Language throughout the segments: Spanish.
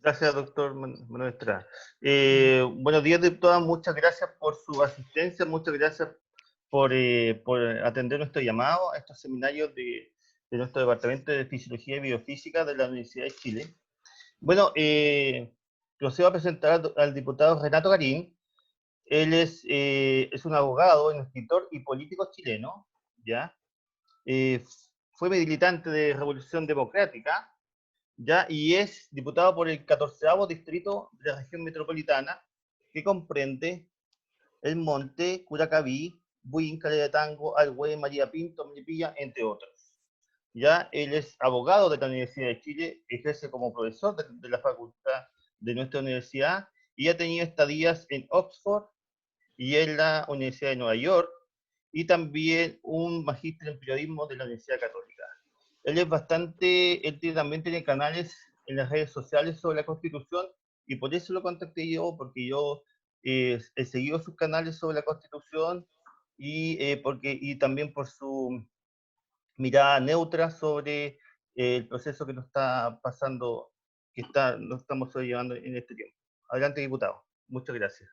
Gracias, doctor Manuel Estrada. Buenos días, diputada. Muchas gracias por su asistencia, muchas gracias por atender nuestro llamado a estos seminarios de nuestro Departamento de Fisiología y Biofísica de la Universidad de Chile. Bueno, procedo a presentar al diputado Renato Garín. Él es un abogado, un escritor y político chileno, ¿ya? Fue militante de Revolución Democrática, ¿ya? Y es diputado por el 14º distrito de la región metropolitana, que comprende El Monte, Curacaví, Buin, Calera de Tango, Alhué, María Pinto, Melipilla, entre otros. Ya él es abogado de la Universidad de Chile, ejerce como profesor de la facultad de nuestra universidad y ha tenido estadías en Oxford y en la Universidad de Nueva York, y también un magíster en periodismo de la Universidad Católica. Él también tiene canales en las redes sociales sobre la Constitución, y por eso lo contacté yo, porque yo he seguido sus canales sobre la Constitución, y también por su mirada neutra sobre el proceso que nos está pasando, nos estamos llevando en este tiempo. Adelante, diputado. Muchas gracias.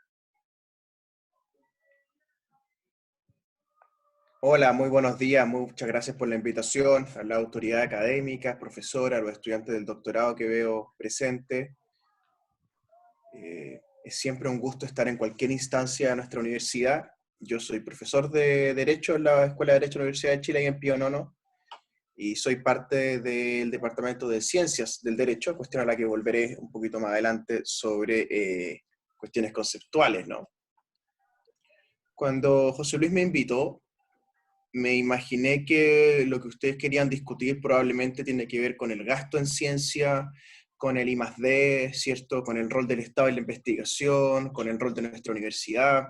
Hola, muy buenos días, muchas gracias por la invitación a la autoridad académica, profesora, a los estudiantes del doctorado que veo presente. Es siempre un gusto estar en cualquier instancia de nuestra universidad. Yo soy profesor de Derecho en la Escuela de Derecho de la Universidad de Chile y en Pío Nono, y soy parte del Departamento de Ciencias del Derecho, cuestión a la que volveré un poquito más adelante sobre cuestiones conceptuales, ¿no? Cuando José Luis me invitó, me imaginé que lo que ustedes querían discutir probablemente tiene que ver con el gasto en ciencia, con el I+D, ¿cierto? Con el rol del Estado en la investigación, con el rol de nuestra universidad.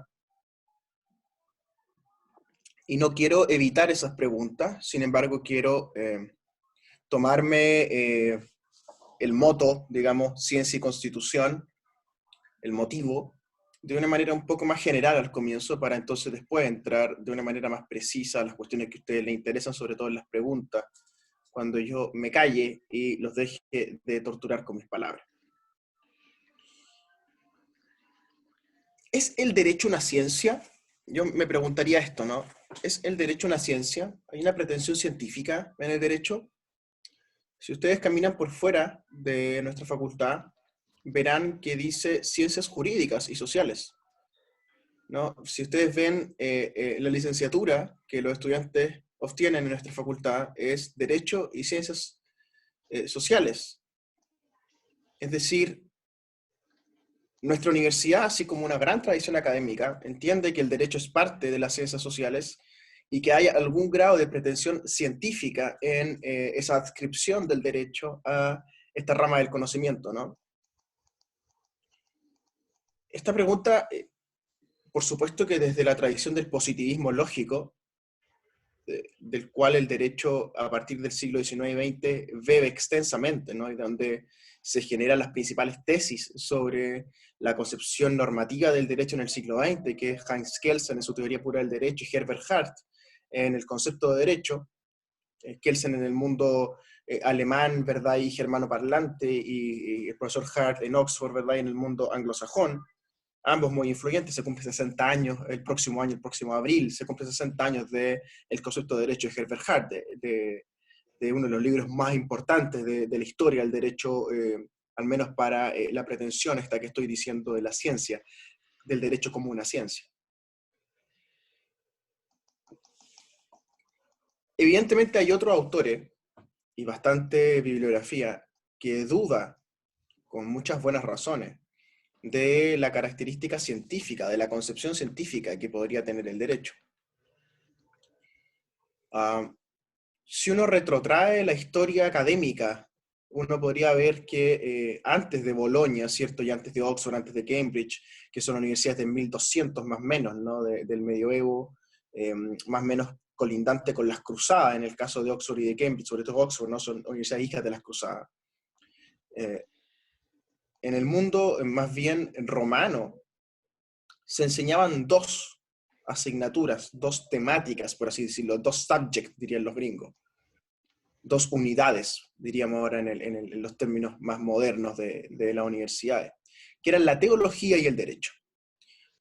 Y no quiero evitar esas preguntas, sin embargo quiero tomarme el moto, digamos, ciencia y constitución, el motivo, de una manera un poco más general al comienzo, para entonces después entrar de una manera más precisa a las cuestiones que a ustedes les interesan, sobre todo en las preguntas, cuando yo me calle y los deje de torturar con mis palabras. ¿Es el derecho una ciencia? Yo me preguntaría esto, ¿no? ¿Es el derecho una ciencia? ¿Hay una pretensión científica en el derecho? Si ustedes caminan por fuera de nuestra facultad, verán que dice ciencias jurídicas y sociales, ¿no? Si ustedes ven la licenciatura que los estudiantes obtienen en nuestra facultad, es Derecho y Ciencias Sociales. Es decir, nuestra universidad, así como una gran tradición académica, entiende que el derecho es parte de las ciencias sociales y que hay algún grado de pretensión científica en esa adscripción del derecho a esta rama del conocimiento, ¿no? Esta pregunta, por supuesto que desde la tradición del positivismo lógico, del cual el derecho a partir del siglo XIX y XX bebe extensamente, ¿no? Y donde se generan las principales tesis sobre la concepción normativa del derecho en el siglo XX, que es Hans Kelsen en su teoría pura del derecho y Herbert Hart en el concepto de derecho, Kelsen en el mundo alemán, ¿verdad? Y germano parlante, y el profesor Hart en Oxford, ¿verdad? Y en el mundo anglosajón. Ambos muy influyentes. Se cumple 60 años el próximo año, el próximo abril, se cumple 60 años del concepto de derecho de Herbert Hart, de uno de los libros más importantes de la historia del derecho, al menos para la pretensión esta que estoy diciendo de la ciencia, del derecho como una ciencia. Evidentemente hay otros autores, y bastante bibliografía, que duda, con muchas buenas razones, de la característica científica, de la concepción científica que podría tener el derecho. Si uno retrotrae la historia académica, uno podría ver que antes de Bolonia, ¿cierto? Y antes de Oxford, antes de Cambridge, que son universidades de 1200 más o menos, ¿no? Del medioevo, más o menos colindante con las cruzadas, en el caso de Oxford y de Cambridge, sobre todo Oxford, ¿no? Son universidades hijas de las cruzadas. En el mundo más bien romano, se enseñaban dos asignaturas, dos temáticas, por así decirlo, dos subjects, dirían los gringos. dos unidades, diríamos ahora en los términos más modernos de las universidades, que eran la teología y el derecho.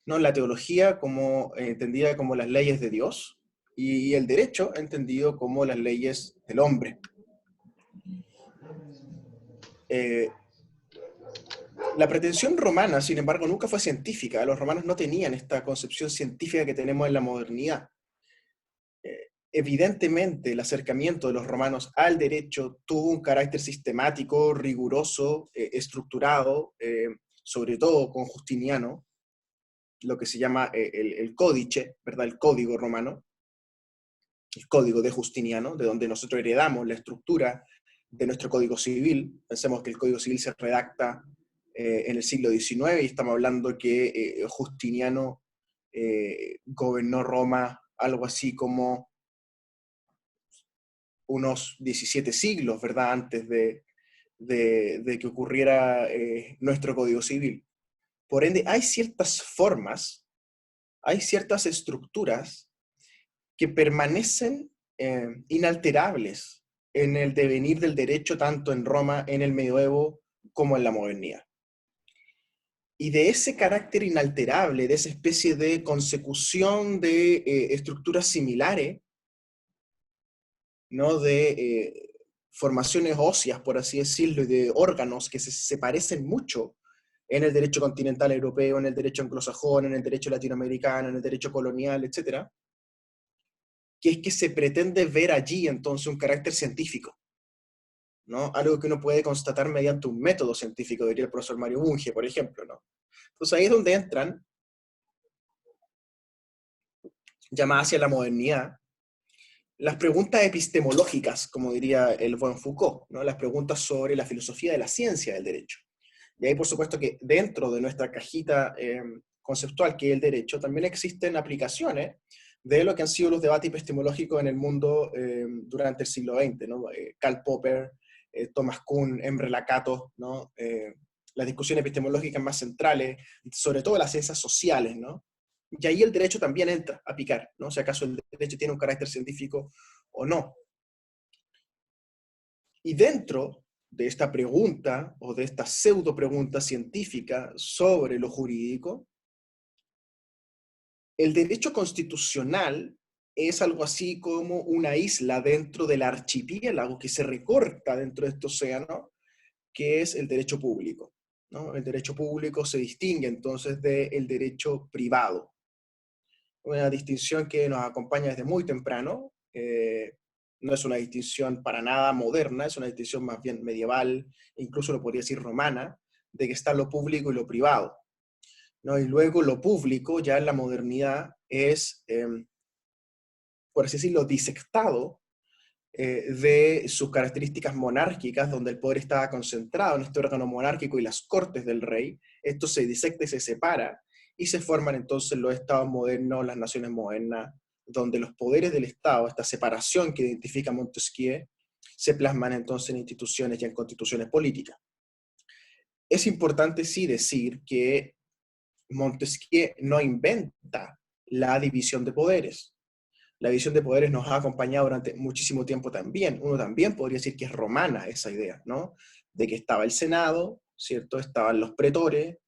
¿No? La teología como, entendida como las leyes de Dios, y el derecho entendido como las leyes del hombre. La pretensión romana, sin embargo, nunca fue científica. Los romanos no tenían esta concepción científica que tenemos en la modernidad. Evidentemente, el acercamiento de los romanos al derecho tuvo un carácter sistemático, riguroso, estructurado, sobre todo con Justiniano, lo que se llama el códice, ¿verdad? El código romano, el código de Justiniano, de donde nosotros heredamos la estructura de nuestro código civil. Pensemos que el código civil se redacta en el siglo XIX y estamos hablando que Justiniano gobernó Roma algo así como unos 17 siglos, ¿verdad? Antes de que ocurriera nuestro código civil. Por ende, hay ciertas formas, hay ciertas estructuras que permanecen inalterables en el devenir del derecho, tanto en Roma, en el medioevo, como en la modernidad. Y de ese carácter inalterable, de esa especie de consecución de estructuras similares, ¿no? De formaciones óseas, por así decirlo, y de órganos que se parecen mucho en el derecho continental europeo, en el derecho anglosajón, en el derecho latinoamericano, en el derecho colonial, etc., que es que se pretende ver allí entonces un carácter científico, ¿no? Algo que uno puede constatar mediante un método científico, diría el profesor Mario Bunge, por ejemplo, ¿no? Entonces ahí es donde entran, ya más hacia la modernidad, las preguntas epistemológicas, como diría el buen Foucault, ¿no? Las preguntas sobre la filosofía de la ciencia del derecho. Y ahí, por supuesto, que dentro de nuestra cajita conceptual, que es el derecho, también existen aplicaciones de lo que han sido los debates epistemológicos en el mundo durante el siglo XX, ¿no? Karl Popper, Thomas Kuhn, Emre Lakatos, ¿no? Las discusiones epistemológicas más centrales, sobre todo las ciencias sociales, ¿no? Y ahí el derecho también entra a picar, ¿no? Si acaso el derecho tiene un carácter científico o no. Y dentro de esta pregunta, o de esta pseudo pregunta científica sobre lo jurídico, el derecho constitucional es algo así como una isla dentro del archipiélago que se recorta dentro de este océano, que es el derecho público, ¿no? El derecho público se distingue entonces del derecho privado. Una distinción que nos acompaña desde muy temprano, no es una distinción para nada moderna, es una distinción más bien medieval, incluso lo podría decir romana, de que está lo público y lo privado, ¿no? Y luego lo público, ya en la modernidad, es, por así decirlo, disectado de sus características monárquicas, donde el poder estaba concentrado en este órgano monárquico y las cortes del rey. Esto se disecta y se separa, y se forman entonces los estados modernos, las naciones modernas, donde los poderes del Estado, esta separación que identifica Montesquieu, se plasman entonces en instituciones y en constituciones políticas. Es importante sí decir que Montesquieu no inventa la división de poderes. La división de poderes nos ha acompañado durante muchísimo tiempo también. Uno también podría decir que es romana esa idea, ¿no? De que estaba el Senado, ¿cierto? Estaban los pretores,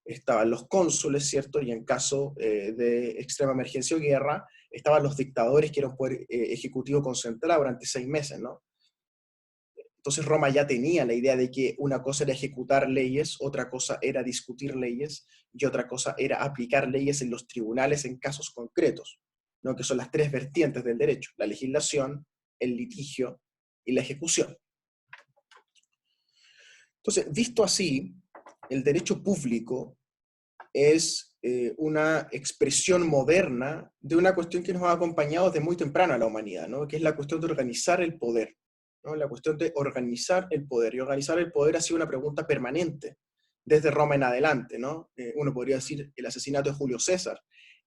estaban los cónsules, ¿cierto? Y en caso de extrema emergencia o guerra, estaban los dictadores, que era un poder ejecutivo concentrado durante 6 meses, ¿no? Entonces Roma ya tenía la idea de que una cosa era ejecutar leyes, otra cosa era discutir leyes, y otra cosa era aplicar leyes en los tribunales en casos concretos, ¿no? Que son las 3 vertientes del derecho: la legislación, el litigio y la ejecución. Entonces, visto así, el derecho público es una expresión moderna de una cuestión que nos ha acompañado desde muy temprano a la humanidad, ¿no? Que es la cuestión de organizar el poder, ¿no? La cuestión de organizar el poder. Y organizar el poder ha sido una pregunta permanente desde Roma en adelante, ¿no? Uno podría decir el asesinato de Julio César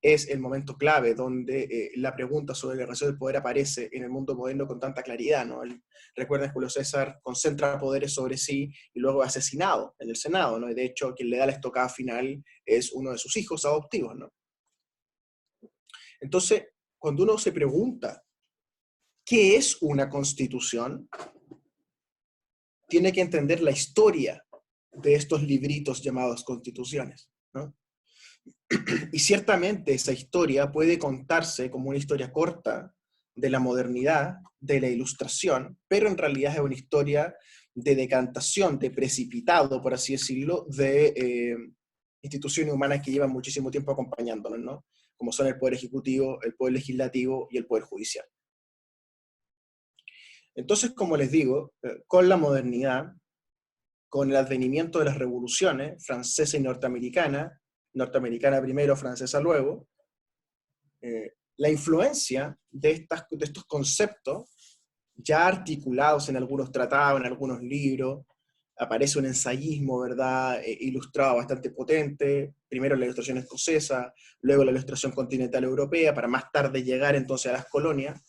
es el momento clave donde la pregunta sobre la relación del poder aparece en el mundo moderno con tanta claridad, ¿no? Recuerden, Julio César concentra poderes sobre sí y luego es asesinado en el Senado, ¿no? Y de hecho, quien le da la estocada final es uno de sus hijos adoptivos, ¿no? Entonces, cuando uno se pregunta qué es una constitución, tiene que entender la historia de estos libritos llamados constituciones, ¿no? Y ciertamente esa historia puede contarse como una historia corta de la modernidad, de la ilustración, pero en realidad es una historia de decantación, de precipitado, por así decirlo, de instituciones humanas que llevan muchísimo tiempo acompañándonos, ¿no? Como son el Poder Ejecutivo, el Poder Legislativo y el Poder Judicial. Entonces, como les digo, con la modernidad, con el advenimiento de las revoluciones francesa y norteamericana, norteamericana primero, francesa luego, la influencia de estos conceptos, ya articulados en algunos tratados, en algunos libros, aparece un ensayismo, ¿verdad?, ilustrado bastante potente, primero la ilustración escocesa, luego la ilustración continental europea, para más tarde llegar entonces a las colonias.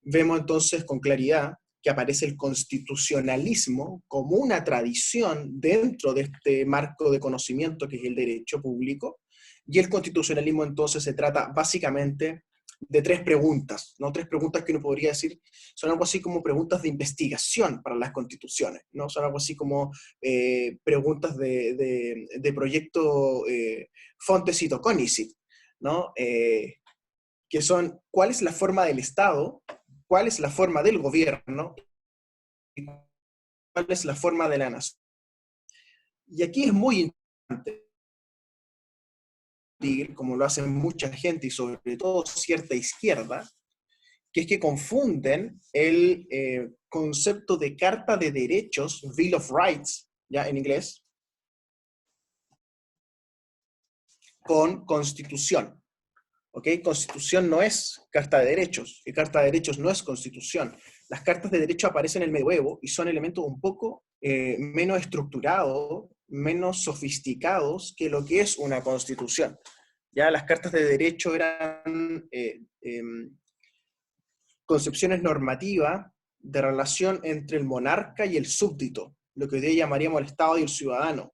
Vemos entonces con claridad que aparece el constitucionalismo como una tradición dentro de este marco de conocimiento que es el derecho público, y el constitucionalismo entonces se trata básicamente de tres preguntas, ¿no? Tres preguntas que uno podría decir son algo así como preguntas de investigación para las constituciones, ¿no? Son algo así como preguntas de proyecto Fontecito Conicet, ¿no? Que son cuál es la forma del Estado, cuál es la forma del gobierno, y cuál es la forma de la nación. Y aquí es muy importante, como lo hace mucha gente y sobre todo cierta izquierda, que es que confunden el concepto de Carta de Derechos, Bill of Rights, ya en inglés, con Constitución. ¿Ok? Constitución no es Carta de Derechos, y Carta de Derechos no es Constitución. Las cartas de derecho aparecen en el medioevo y son elementos un poco menos estructurados, menos sofisticados que lo que es una Constitución. Ya las cartas de derecho eran concepciones normativas de relación entre el monarca y el súbdito, lo que hoy día llamaríamos el Estado y el ciudadano,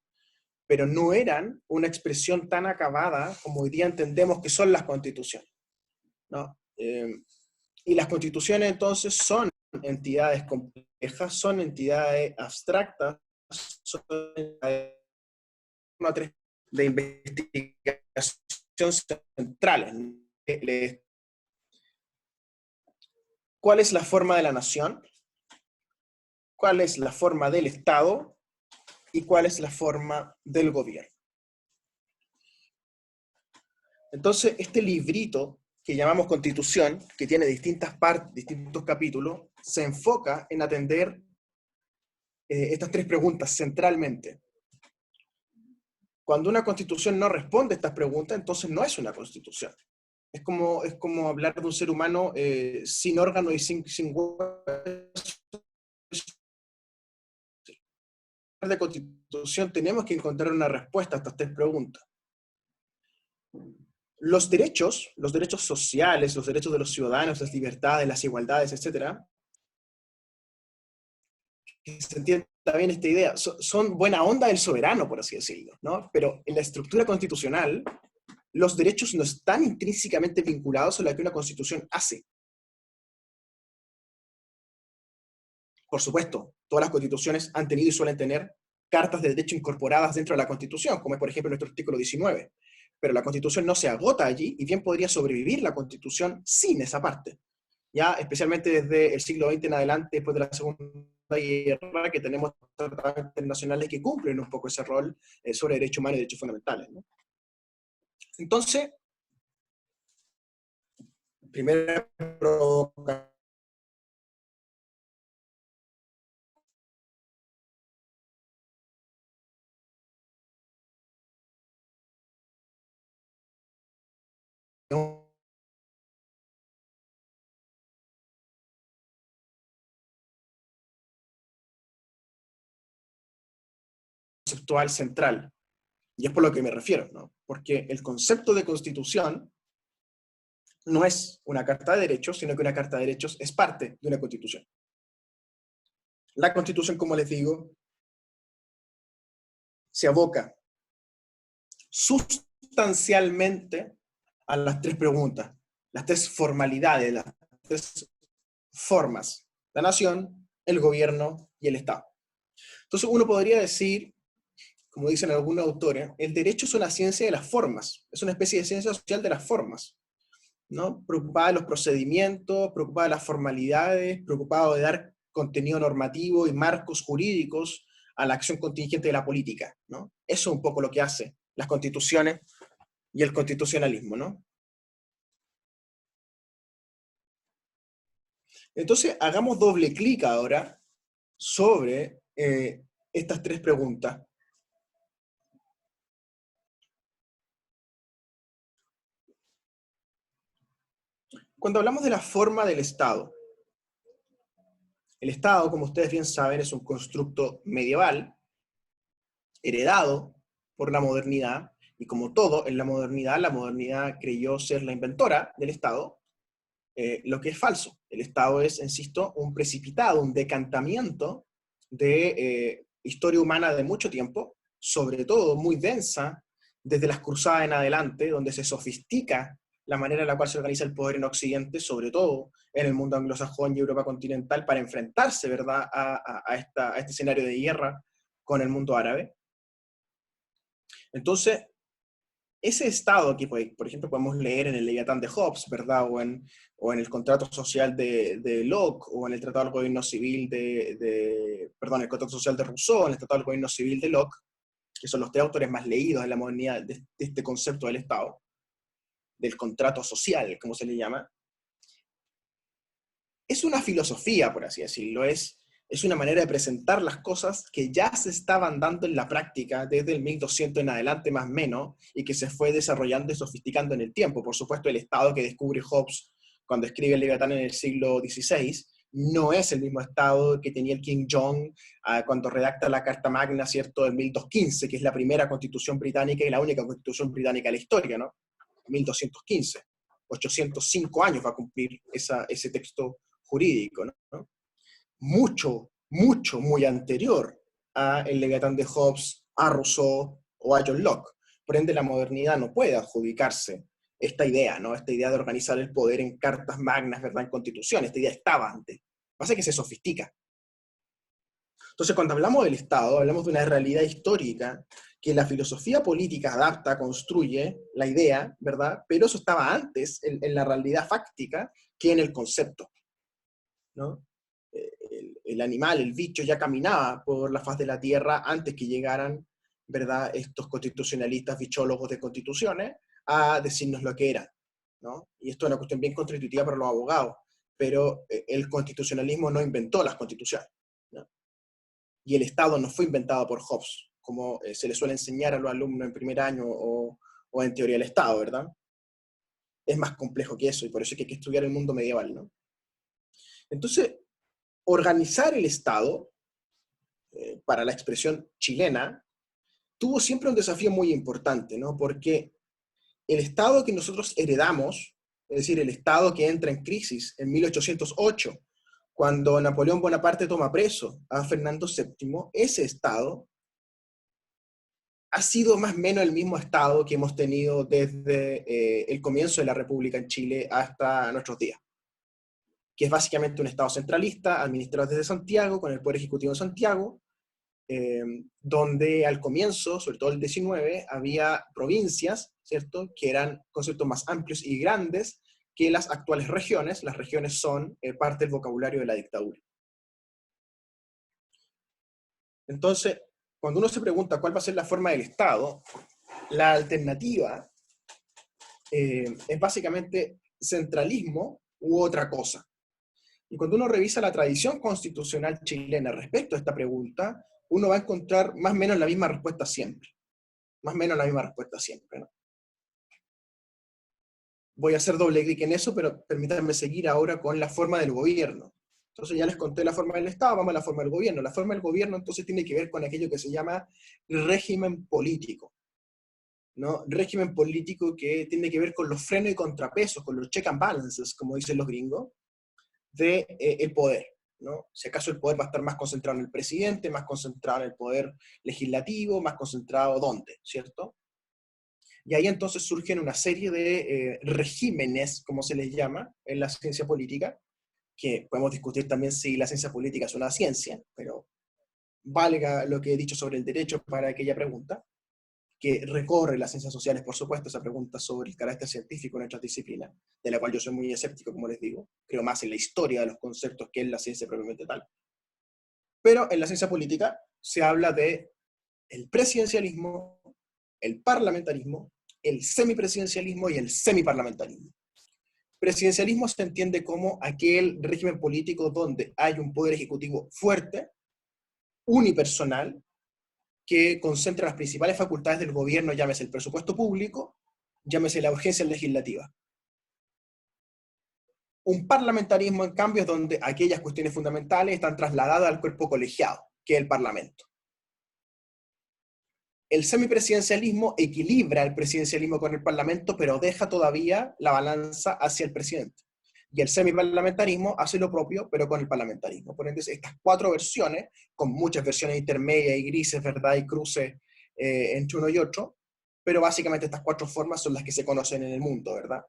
pero no eran una expresión tan acabada como hoy día entendemos que son las constituciones, ¿no? Y las constituciones entonces son entidades complejas, son entidades abstractas, son entidades de investigación centrales. ¿Cuál es la forma de la nación? ¿Cuál es la forma del Estado? ¿Y cuál es la forma del gobierno? Entonces, este librito que llamamos Constitución, que tiene distintas partes, distintos capítulos, se enfoca en atender estas tres preguntas centralmente. Cuando una constitución no responde a estas preguntas, entonces no es una constitución. Es como hablar de un ser humano sin órgano y sin hueso. De constitución tenemos que encontrar una respuesta a estas tres preguntas. Los derechos sociales, los derechos de los ciudadanos, las libertades, las igualdades, etc., que se entienda bien esta idea, son buena onda del soberano, por así decirlo, ¿no? Pero en la estructura constitucional, los derechos no están intrínsecamente vinculados a lo que una constitución hace. Por supuesto, todas las constituciones han tenido y suelen tener cartas de derecho incorporadas dentro de la Constitución, como es por ejemplo nuestro artículo 19. Pero la Constitución no se agota allí y bien podría sobrevivir la Constitución sin esa parte. Ya, especialmente desde el siglo XX en adelante, después de la Segunda Guerra, que tenemos tratados internacionales que cumplen un poco ese rol sobre derechos humanos y derechos fundamentales, ¿no? Entonces, primera provocación conceptual central. Y es por lo que me refiero, ¿no? Porque el concepto de constitución no es una carta de derechos, sino que una carta de derechos es parte de una constitución. La constitución, como les digo, se aboca sustancialmente a las tres preguntas, las tres formalidades, las tres formas: la nación, el gobierno y el Estado. Entonces uno podría decir, como dicen algunos autores, el derecho es una ciencia de las formas, es una especie de ciencia social de las formas, ¿no? Preocupada de los procedimientos, preocupada de las formalidades, preocupado de dar contenido normativo y marcos jurídicos a la acción contingente de la política, ¿no? Eso es un poco lo que hace las constituciones y el constitucionalismo, ¿no? Entonces, hagamos doble clic ahora sobre estas tres preguntas. Cuando hablamos de la forma del Estado, el Estado, como ustedes bien saben, es un constructo medieval, heredado por la modernidad, y como todo en la modernidad creyó ser la inventora del Estado, lo que es falso. El Estado es, insisto, un precipitado, un decantamiento de historia humana de mucho tiempo, sobre todo muy densa, desde las cruzadas en adelante, donde se sofistica la manera en la cual se organiza el poder en Occidente, sobre todo en el mundo anglosajón y Europa continental, para enfrentarse, ¿verdad?, a este escenario de guerra con el mundo árabe. Entonces, ese Estado que, por ejemplo, podemos leer en el Leviatán de Hobbes, ¿verdad? O en el contrato social de Locke, o en el Tratado del Gobierno Civil perdón, el contrato social de Rousseau, en el Tratado del Gobierno Civil de Locke, que son los tres autores más leídos en la modernidad de este concepto del Estado, del contrato social, como se le llama. Es una filosofía, por así decirlo, es una manera de presentar las cosas que ya se estaban dando en la práctica desde el 1200 en adelante, más o menos, y que se fue desarrollando y sofisticando en el tiempo. Por supuesto, el Estado que descubre Hobbes cuando escribe el Leviatán en el siglo XVI no es el mismo Estado que tenía el King John cuando redacta la Carta Magna, ¿cierto?, de 1215, que es la primera constitución británica y la única constitución británica de la historia, ¿no? 1215. 805 años va a cumplir ese texto jurídico, ¿no? Mucho, mucho, muy anterior a el Leviatán de Hobbes, a Rousseau o a John Locke. Por ende, la modernidad no puede adjudicarse esta idea, ¿no? Esta idea de organizar el poder en cartas magnas, ¿verdad?, en constitución. Esta idea estaba antes. Pasa que se sofistica. Entonces, cuando hablamos del Estado, hablamos de una realidad histórica que la filosofía política adapta, construye la idea, ¿verdad? Pero eso estaba antes en la realidad fáctica que en el concepto, ¿no? El animal, el bicho ya caminaba por la faz de la tierra antes que llegaran, ¿verdad?, estos constitucionalistas, bichólogos de constituciones, a decirnos lo que era, ¿no? Y esto es una cuestión bien constitutiva para los abogados, pero el constitucionalismo no inventó las constituciones, ¿no? Y el Estado no fue inventado por Hobbes, como se le suele enseñar a los alumnos en primer año o en teoría del Estado, ¿verdad? Es más complejo que eso, y por eso es que hay que estudiar el mundo medieval, ¿no? Entonces, organizar el Estado, para la expresión chilena, tuvo siempre un desafío muy importante, ¿no? Porque el Estado que nosotros heredamos, es decir, el Estado que entra en crisis en 1808, cuando Napoleón Bonaparte toma preso a Fernando VII, ese Estado ha sido más o menos el mismo Estado que hemos tenido desde el comienzo de la República en Chile hasta nuestros días, que es básicamente un Estado centralista, administrado desde Santiago, con el Poder Ejecutivo en Santiago, donde al comienzo, sobre todo el 19, había provincias, ¿cierto?, que eran conceptos más amplios y grandes que las actuales regiones. Las regiones son parte del vocabulario de la dictadura. Entonces, cuando uno se pregunta cuál va a ser la forma del Estado, la alternativa es básicamente centralismo u otra cosa. Y cuando uno revisa la tradición constitucional chilena respecto a esta pregunta, uno va a encontrar más o menos la misma respuesta siempre. Más o menos la misma respuesta siempre, ¿no? Voy a hacer doble clic en eso, pero permítanme seguir ahora con la forma del gobierno. Entonces ya les conté la forma del Estado, vamos a la forma del gobierno. La forma del gobierno entonces tiene que ver con aquello que se llama régimen político, ¿no? Régimen político que tiene que ver con los frenos y contrapesos, con los check and balances, como dicen los gringos, de el poder, ¿no? Si acaso el poder va a estar más concentrado en el presidente, más concentrado en el poder legislativo, más concentrado ¿dónde? ¿Cierto? Y ahí entonces surgen una serie de regímenes, como se les llama en la ciencia política, que podemos discutir también si la ciencia política es una ciencia, pero valga lo que he dicho sobre el derecho para aquella pregunta, que recorre las ciencias sociales, por supuesto, esa pregunta sobre el carácter científico de nuestras disciplinas, de la cual yo soy muy escéptico, como les digo, creo más en la historia de los conceptos que en la ciencia propiamente tal. Pero en la ciencia política se habla de el presidencialismo, el parlamentarismo, el semipresidencialismo y el semiparlamentarismo. Presidencialismo se entiende como aquel régimen político donde hay un poder ejecutivo fuerte, unipersonal, que concentra las principales facultades del gobierno, llámese el presupuesto público, llámese la urgencia legislativa. Un parlamentarismo, en cambio, es donde aquellas cuestiones fundamentales están trasladadas al cuerpo colegiado, que es el Parlamento. El semipresidencialismo equilibra el presidencialismo con el Parlamento, pero deja todavía la balanza hacia el presidente. Y el semiparlamentarismo hace lo propio, pero con el parlamentarismo. Por ende, estas cuatro versiones, con muchas versiones intermedias y grises, ¿verdad? Y cruces entre uno y otro, pero básicamente estas cuatro formas son las que se conocen en el mundo, ¿verdad?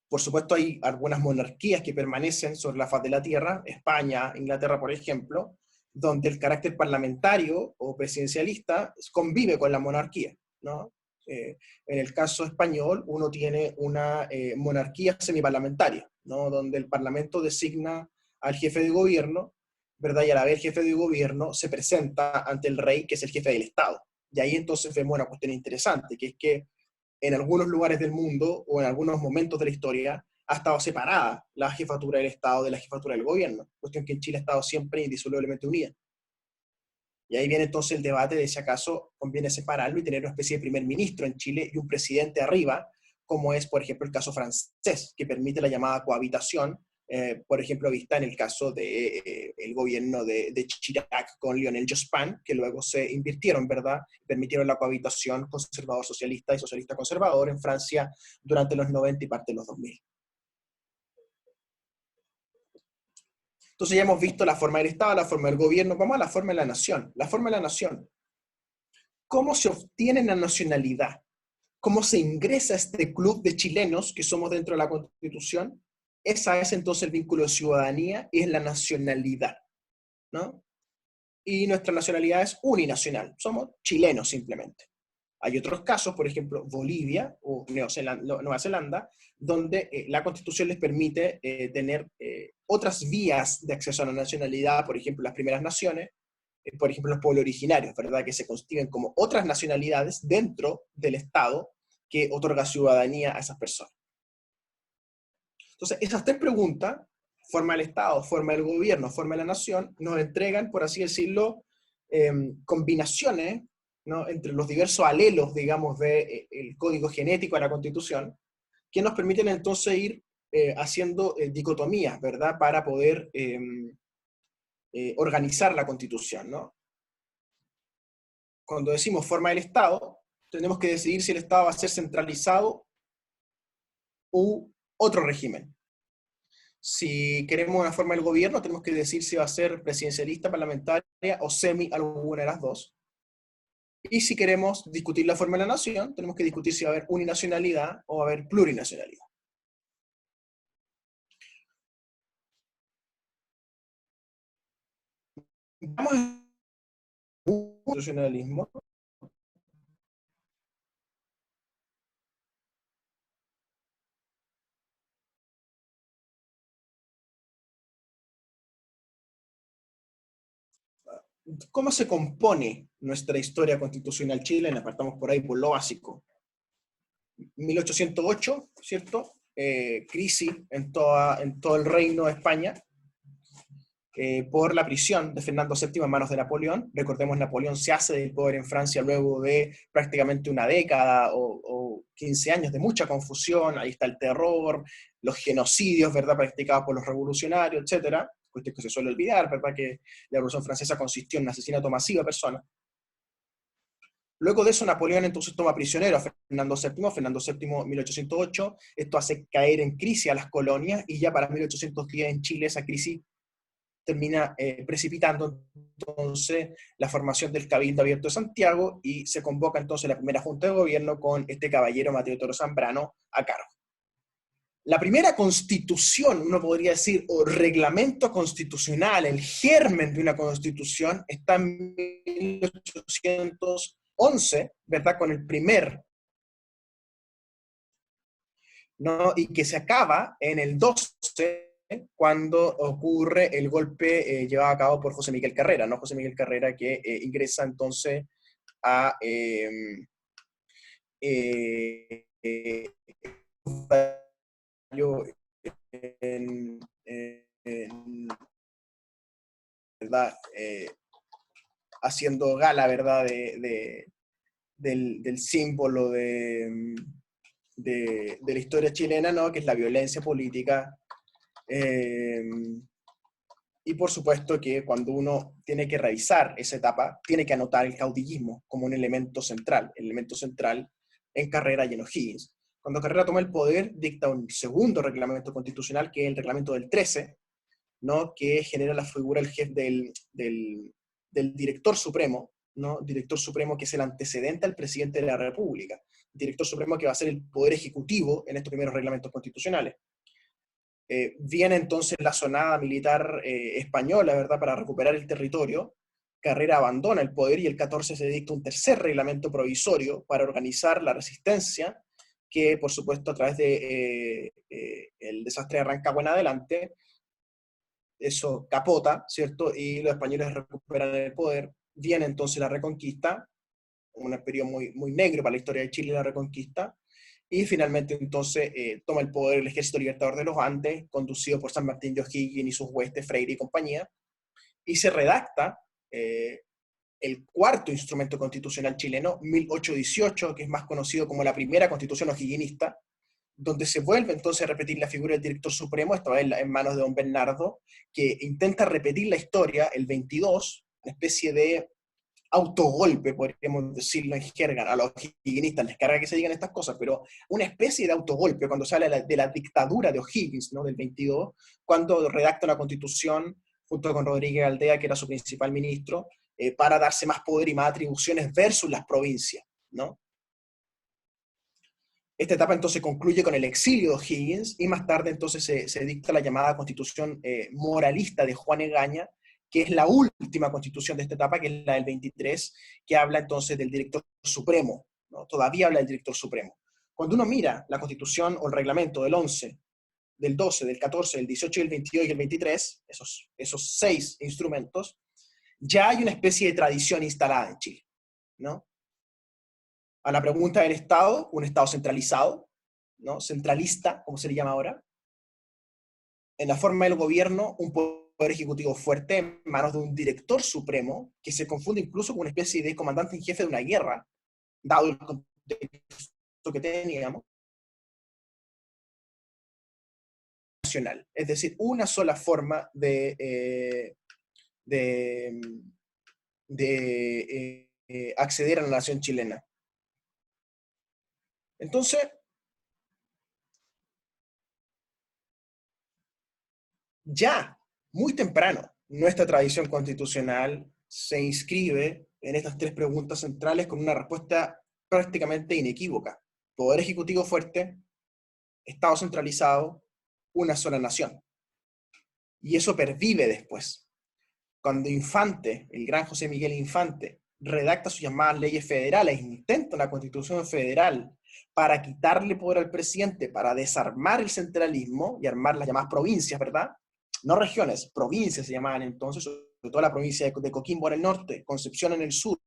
Por supuesto, hay algunas monarquías que permanecen sobre la faz de la Tierra, España, Inglaterra, por ejemplo, donde el carácter parlamentario o presidencialista convive con la monarquía, ¿no? En el caso español, uno tiene una monarquía semiparlamentaria, ¿no? Donde el Parlamento designa al jefe de gobierno, ¿verdad? Y a la vez el jefe de gobierno se presenta ante el rey, que es el jefe del Estado. Y ahí entonces vemos una cuestión interesante, que es que en algunos lugares del mundo o en algunos momentos de la historia ha estado separada la jefatura del Estado de la jefatura del gobierno, cuestión que en Chile ha estado siempre indisolublemente unida. Y ahí viene entonces el debate de si acaso conviene separarlo y tener una especie de primer ministro en Chile y un presidente arriba, como es, por ejemplo, el caso francés, que permite la llamada cohabitación, por ejemplo, vista en el caso del gobierno de Chirac con Lionel Jospin, que luego se invirtieron, ¿verdad? Permitieron la cohabitación conservador-socialista y socialista-conservador en Francia durante los 90 y parte de los 2000. Entonces ya hemos visto la forma del Estado, la forma del gobierno, vamos a la forma de la nación. La forma de la nación. ¿Cómo se obtiene la nacionalidad? ¿Cómo se ingresa a este club de chilenos que somos dentro de la Constitución? Esa es entonces el vínculo de ciudadanía y es la nacionalidad, ¿no? Y nuestra nacionalidad es uninacional, somos chilenos simplemente. Hay otros casos, por ejemplo, Bolivia o Nueva Zelanda, donde la Constitución les permite tener otras vías de acceso a la nacionalidad, por ejemplo, las primeras naciones, por ejemplo, los pueblos originarios, ¿verdad? Que se constituyen como otras nacionalidades dentro del Estado que otorga ciudadanía a esas personas. Entonces, esas tres preguntas, forma del Estado, forma del gobierno, forma de la nación, nos entregan, por así decirlo, combinaciones, ¿no? Entre los diversos alelos, digamos, del código genético de la Constitución, que nos permiten entonces ir haciendo dicotomías, ¿verdad? Para poder organizar la Constitución, ¿no? Cuando decimos forma del Estado, tenemos que decidir si el Estado va a ser centralizado u otro régimen. Si queremos una forma del gobierno, tenemos que decir si va a ser presidencialista, parlamentaria o semi alguna de las dos. Y si queremos discutir la forma de la nación, tenemos que discutir si va a haber uninacionalidad o va a haber plurinacionalidad. Vamos al constitucionalismo. ¿Cómo se compone nuestra historia constitucional chilena? Partamos por ahí, por lo básico. 1808, ¿cierto? Crisis en todo el reino de España, por la prisión de Fernando VII en manos de Napoleón. Recordemos, Napoleón se hace del poder en Francia luego de prácticamente una década o 15 años de mucha confusión. Ahí está el terror, los genocidios, ¿verdad?, practicados por los revolucionarios, etcétera. Cuestión que se suele olvidar, ¿verdad?, que la Revolución Francesa consistió en un asesinato masivo de personas. Luego de eso, Napoleón entonces toma prisionero a Fernando VII, 1808, esto hace caer en crisis a las colonias, y ya para 1810 en Chile esa crisis termina precipitando entonces la formación del Cabildo Abierto de Santiago, y se convoca entonces la primera Junta de Gobierno con este caballero Mateo Toro Zambrano a cargo. La primera constitución, uno podría decir, o reglamento constitucional, el germen de una constitución, está en 1811, ¿verdad? Con el primer, ¿no? Y que se acaba en el 12, cuando ocurre el golpe llevado a cabo por José Miguel Carrera, ¿no? José Miguel Carrera que ingresa entonces a en, ¿verdad? Haciendo gala, ¿verdad? Del símbolo de la historia chilena, ¿no? Que es la violencia política. Y por supuesto que cuando uno tiene que revisar esa etapa, tiene que anotar el caudillismo como un elemento central en Carrera y en O'Higgins. Cuando Carrera toma el poder, dicta un segundo reglamento constitucional, que es el reglamento del 13, ¿no? Que genera la figura del jefe del director supremo, ¿no? Director supremo que es el antecedente al presidente de la República. Director supremo que va a ser el poder ejecutivo en estos primeros reglamentos constitucionales. Viene entonces la sonada militar española, ¿verdad?, para recuperar el territorio. Carrera abandona el poder y el 14 se dicta un tercer reglamento provisorio para organizar la resistencia, que por supuesto a través de el desastre de Rancagua en adelante, eso capota, ¿cierto? Y los españoles recuperan el poder. Viene entonces la Reconquista, un periodo muy, muy negro para la historia de Chile, la Reconquista, y finalmente entonces toma el poder el Ejército Libertador de los Andes, conducido por San Martín de O'Higgins y sus huestes, Freire y compañía, y se redacta el cuarto instrumento constitucional chileno, 1818, que es más conocido como la primera constitución o'higginista, donde se vuelve entonces a repetir la figura del director supremo, esta vez en manos de don Bernardo, que intenta repetir la historia, el 22, una especie de autogolpe, podríamos decirlo en jerga, a los higginistas les carga que se digan estas cosas, pero una especie de autogolpe cuando se habla de la dictadura de O'Higgins, ¿no? Del 22, cuando redacta una constitución junto con Rodríguez Aldea, que era su principal ministro, para darse más poder y más atribuciones versus las provincias, ¿no? Esta etapa entonces concluye con el exilio de O'Higgins y más tarde entonces se dicta la llamada constitución moralista de Juan Egaña, que es la última constitución de esta etapa, que es la del 23, que habla entonces del director supremo, ¿no? Todavía habla del director supremo. Cuando uno mira la constitución o el reglamento del 11, del 12, del 14, del 18 y el 22 y el 23, esos 6 instrumentos, ya hay una especie de tradición instalada en Chile, ¿no? A la pregunta del Estado, un Estado centralizado, ¿no? Centralista, como se le llama ahora. En la forma del gobierno, un poder ejecutivo fuerte en manos de un director supremo, que se confunde incluso con una especie de comandante en jefe de una guerra, dado el contexto que teníamos, nacional. Es decir, una sola forma de acceder a la nación chilena. Entonces, ya muy temprano, nuestra tradición constitucional se inscribe en estas 3 preguntas centrales con una respuesta prácticamente inequívoca. Poder ejecutivo fuerte, Estado centralizado, una sola nación. Y eso pervive después. Cuando Infante, el gran José Miguel Infante, redacta sus llamadas leyes federales, intenta una constitución federal para quitarle poder al presidente, para desarmar el centralismo y armar las llamadas provincias, ¿verdad? No regiones, provincias se llamaban entonces, sobre todo la provincia de Coquimbo en el norte, Concepción en el sur,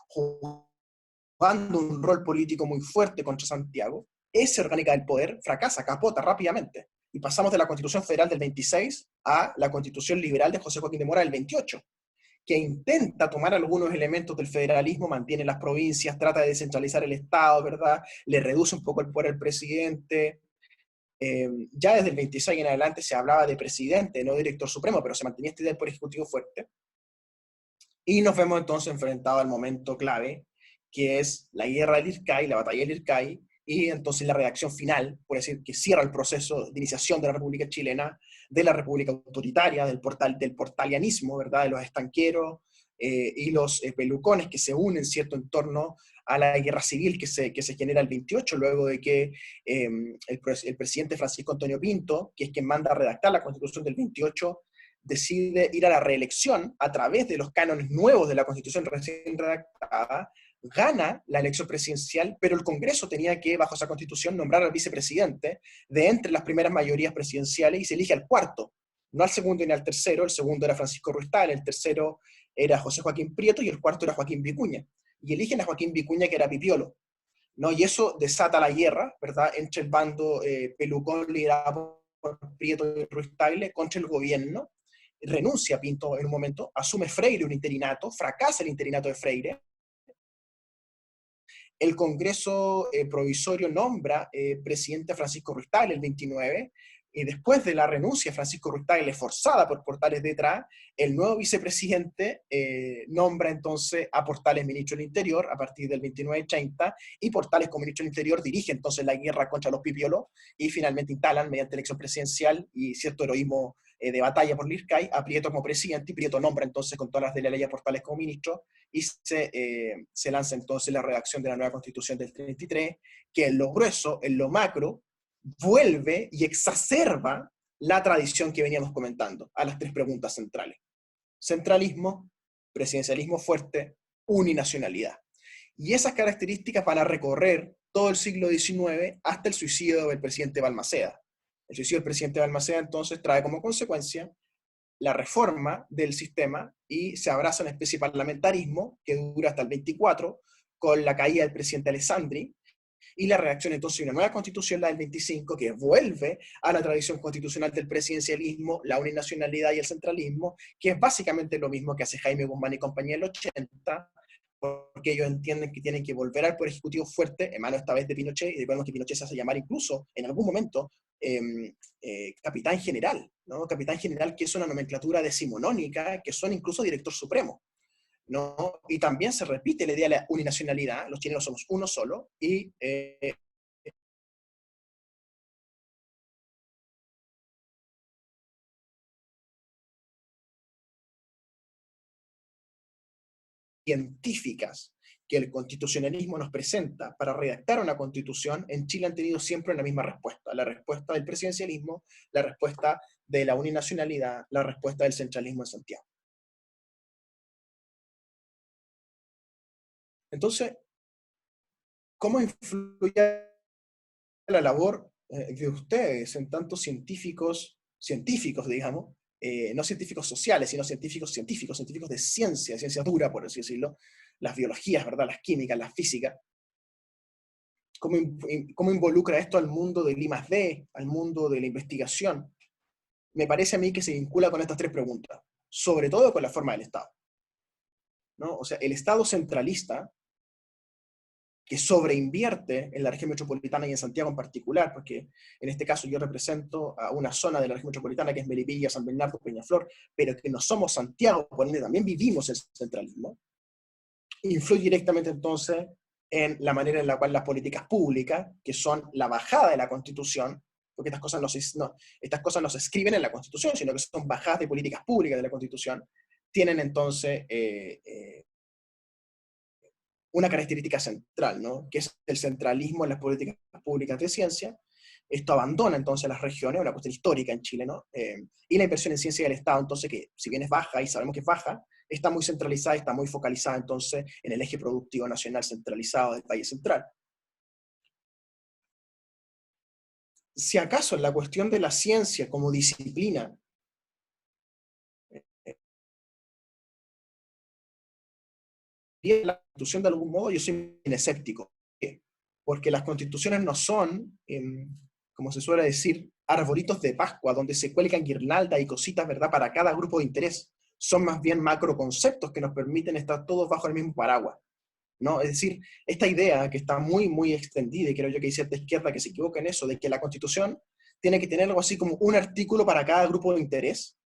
jugando un rol político muy fuerte contra Santiago. Esa orgánica del poder fracasa, capota rápidamente. Y pasamos de la Constitución Federal del 26 a la Constitución Liberal de José Joaquín de Mora del 28, que intenta tomar algunos elementos del federalismo, mantiene las provincias, trata de descentralizar el Estado, ¿verdad? Le reduce un poco el poder al presidente. Ya desde el 26 en adelante se hablaba de presidente, no director supremo, pero se mantenía esta idea del poder ejecutivo fuerte. Y nos vemos entonces enfrentados al momento clave, que es la guerra del Ircay, la batalla del Ircay, y entonces la redacción final, por decir, que cierra el proceso de iniciación de la República Chilena, de la República Autoritaria, del portalianismo, ¿verdad? De los estanqueros, y los pelucones que se unen, ¿cierto?, en torno a la guerra civil que se genera el 28, luego de que el presidente Francisco Antonio Pinto, que es quien manda a redactar la Constitución del 28, decide ir a la reelección a través de los cánones nuevos de la Constitución recién redactada, gana la elección presidencial, pero el Congreso tenía que, bajo esa Constitución, nombrar al vicepresidente de entre las primeras mayorías presidenciales y se elige al cuarto, no al segundo ni al tercero. El segundo era Francisco Ruiz Tagle, el tercero era José Joaquín Prieto y el cuarto era Joaquín Vicuña. Y eligen a Joaquín Vicuña, que era pipiolo, ¿no? Y eso desata la guerra, ¿verdad?, entre el bando pelucón liderado por Prieto y Ruiz Tagle contra el gobierno. Renuncia Pinto en un momento, asume Freire un interinato, fracasa el interinato de Freire. El Congreso provisorio nombra presidente a Francisco Ruiz Tagle el 29, y después de la renuncia de Francisco Ruiz Tagle, forzada por Portales de Etraa, el nuevo vicepresidente nombra entonces a Portales ministro del Interior a partir del 29-30, y Portales como ministro del Interior dirige entonces la guerra contra los pipiolos, y finalmente instalan, mediante elección presidencial y cierto heroísmo de batalla por Lircay, a Prieto como presidente, y Prieto nombra entonces con todas las de la ley a Portales como ministro, y se lanza entonces la redacción de la nueva Constitución del 33, que en lo grueso, en lo macro, vuelve y exacerba la tradición que veníamos comentando a las tres preguntas centrales: centralismo, presidencialismo fuerte, uninacionalidad. Y esas características van a recorrer todo el siglo XIX hasta el suicidio del presidente Balmaceda. El suicidio del presidente Balmaceda entonces trae como consecuencia la reforma del sistema y se abraza una especie de parlamentarismo que dura hasta el 24, con la caída del presidente Alessandri, y la redacción entonces de una nueva constitución, la del 25, que vuelve a la tradición constitucional del presidencialismo, la uninacionalidad y el centralismo, que es básicamente lo mismo que hace Jaime Guzmán y compañía en el 80, porque ellos entienden que tienen que volver al poder ejecutivo fuerte, en manos esta vez de Pinochet, y recordemos que Pinochet se hace llamar incluso, en algún momento, capitán general, ¿no? Capitán general, que es una nomenclatura decimonónica, que son incluso director supremo, ¿no? Y también se repite la idea de la uninacionalidad: los chilenos somos uno solo, y científicas que el constitucionalismo nos presenta para redactar una constitución, en Chile han tenido siempre una misma respuesta: la respuesta del presidencialismo, la respuesta de la uninacionalidad, la respuesta del centralismo en Santiago. Entonces, ¿cómo influye la labor de ustedes en tantos científicos, digamos, no científicos sociales, sino científicos de ciencia dura, por así decirlo, las biologías, ¿verdad?, las químicas, las físicas? ¿Cómo involucra esto al mundo del I+D, al mundo de la investigación? Me parece a mí que se vincula con estas tres preguntas, sobre todo con la forma del Estado, ¿no? O sea, el Estado centralista, que sobreinvierte en la región metropolitana y en Santiago en particular, porque en este caso yo represento a una zona de la región metropolitana que es Melipilla, San Bernardo, Peñaflor, pero que no somos Santiago, por ende también vivimos el centralismo, influye directamente entonces en la manera en la cual las políticas públicas, que son la bajada de la Constitución, porque estas cosas no se escriben en la Constitución, sino que son bajadas de políticas públicas de la Constitución, tienen entonces una característica central, ¿no?, que es el centralismo en las políticas públicas de ciencia. Esto abandona entonces las regiones, una cuestión histórica en Chile, ¿no? Y la inversión en ciencia del Estado, entonces, que si bien es baja, y sabemos que es baja, está muy centralizada, está muy focalizada entonces en el eje productivo nacional centralizado del país central. Si acaso en la cuestión de la ciencia como disciplina, la constitución de algún modo, yo soy un escéptico. ¿Por qué? Porque las constituciones no son, como se suele decir, arbolitos de Pascua, donde se cuelgan guirnaldas y cositas, ¿verdad?, para cada grupo de interés. Son más bien macroconceptos que nos permiten estar todos bajo el mismo paraguas, ¿no? Es decir, esta idea que está muy, muy extendida, y creo yo que hay cierta izquierda que se equivoca en eso, de que la Constitución tiene que tener algo así como un artículo para cada grupo de interés.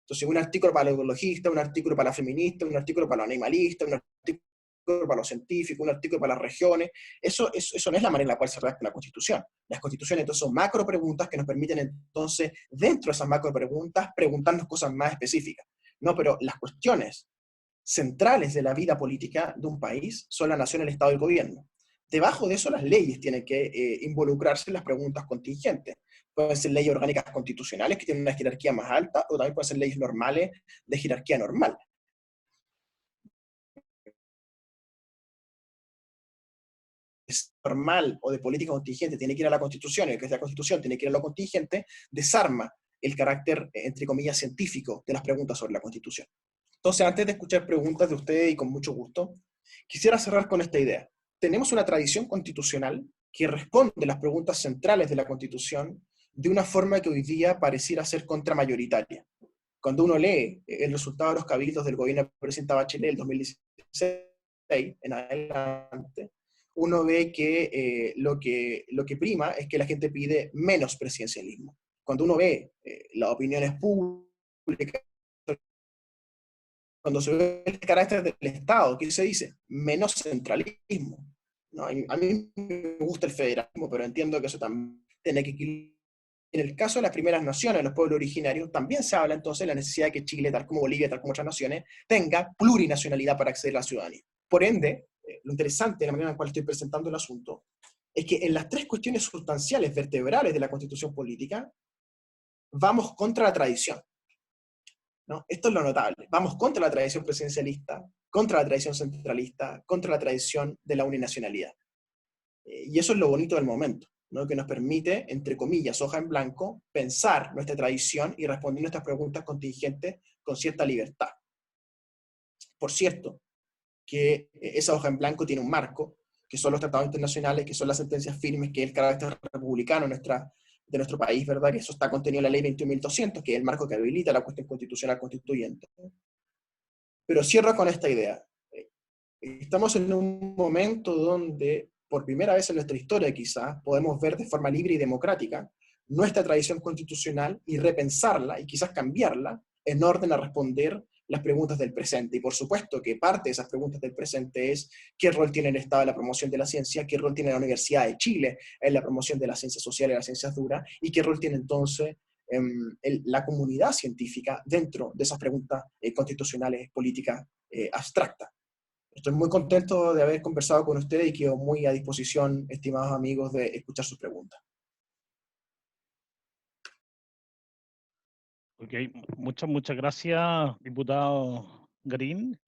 Entonces, un artículo para los ecologistas, un artículo para los feministas, un artículo para los animalistas, un artículo para los científicos, un artículo para las regiones. Eso no es la manera en la cual se redacta la Constitución. Las Constituciones entonces son macro preguntas que nos permiten entonces, dentro de esas macro preguntas, preguntarnos cosas más específicas. No, pero las cuestiones centrales de la vida política de un país son la nación, el Estado y el gobierno. Debajo de eso, las leyes tienen que involucrarse en las preguntas contingentes. Pueden ser leyes orgánicas constitucionales que tienen una jerarquía más alta, o también pueden ser leyes normales de jerarquía normal. Es normal o de política contingente tiene que ir a la Constitución, y el que es de la Constitución tiene que ir a lo contingente, desarma el carácter, entre comillas, científico de las preguntas sobre la Constitución. Entonces, antes de escuchar preguntas de ustedes, y con mucho gusto, quisiera cerrar con esta idea. Tenemos una tradición constitucional que responde a las preguntas centrales de la Constitución de una forma que hoy día pareciera ser contramayoritaria. Cuando uno lee el resultado de los cabildos del gobierno del presidente Bachelet del 2016 en adelante, uno ve que, lo que prima es que la gente pide menos presidencialismo. Cuando uno ve las opiniones públicas, cuando se ve el carácter del Estado, ¿qué se dice? Menos centralismo. ¿No? A mí me gusta el federalismo, pero entiendo que eso también tiene que ir. En el caso de las primeras naciones, los pueblos originarios, también se habla entonces de la necesidad de que Chile, tal como Bolivia, tal como otras naciones, tenga plurinacionalidad para acceder a la ciudadanía. Por ende, lo interesante de la manera en la cual estoy presentando el asunto es que en las tres cuestiones sustanciales, vertebrales de la Constitución política, vamos contra la tradición. ¿No? Esto es lo notable. Vamos contra la tradición presidencialista, contra la tradición centralista, contra la tradición de la uninacionalidad. Y eso es lo bonito del momento, ¿no? Que nos permite, entre comillas, hoja en blanco, pensar nuestra tradición y responder nuestras preguntas contingentes con cierta libertad. Por cierto, que esa hoja en blanco tiene un marco, que son los tratados internacionales, que son las sentencias firmes, que es el carácter republicano de nuestro país, ¿verdad? Que eso está contenido en la ley 21.200, que es el marco que habilita la cuestión constitucional constituyente. Pero cierro con esta idea. Estamos en un momento donde, por primera vez en nuestra historia quizás, podemos ver de forma libre y democrática nuestra tradición constitucional y repensarla y quizás cambiarla en orden a responder las preguntas del presente. Y por supuesto que parte de esas preguntas del presente es qué rol tiene el Estado en la promoción de la ciencia, qué rol tiene la Universidad de Chile en la promoción de la ciencia social y las ciencias duras, y qué rol tiene entonces la comunidad científica dentro de esas preguntas constitucionales, políticas abstractas. Estoy muy contento de haber conversado con ustedes y quedo muy a disposición, estimados amigos, de escuchar sus preguntas. Ok, muchas gracias, diputado Garín,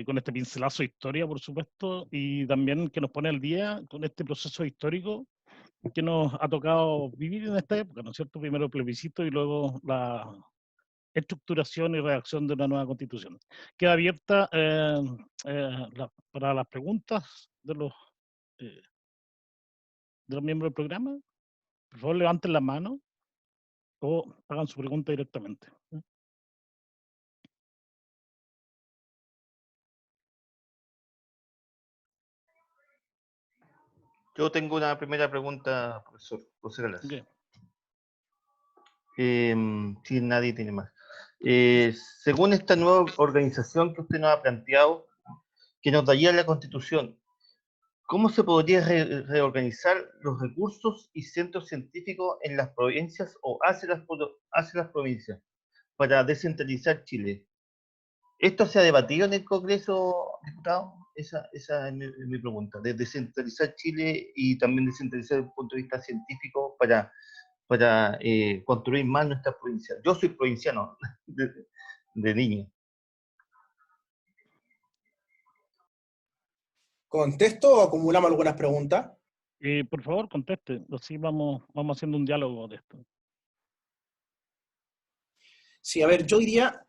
con este pincelazo de historia, por supuesto, y también que nos pone al día con este proceso histórico que nos ha tocado vivir en esta época, ¿no es cierto? Primero el plebiscito y luego la estructuración y redacción de una nueva constitución. Queda abierta para las preguntas eh, de los miembros del programa. Por favor, levanten la mano o hagan su pregunta directamente. Yo tengo una primera pregunta, profesor José Galaz. Okay. Si nadie tiene más. Según esta nueva organización que usted nos ha planteado, que nos daría la Constitución, ¿cómo se podría reorganizar los recursos y centros científicos en las provincias o hacia las provincias para descentralizar Chile? ¿Esto se ha debatido en el Congreso, diputado? Esa es mi pregunta, de descentralizar Chile y también descentralizar desde el punto de vista científico para construir más nuestras provincias. Yo soy provinciano de niño. ¿Contesto o acumulamos algunas preguntas? Por favor, conteste, así vamos haciendo un diálogo de esto. Sí, a ver, yo diría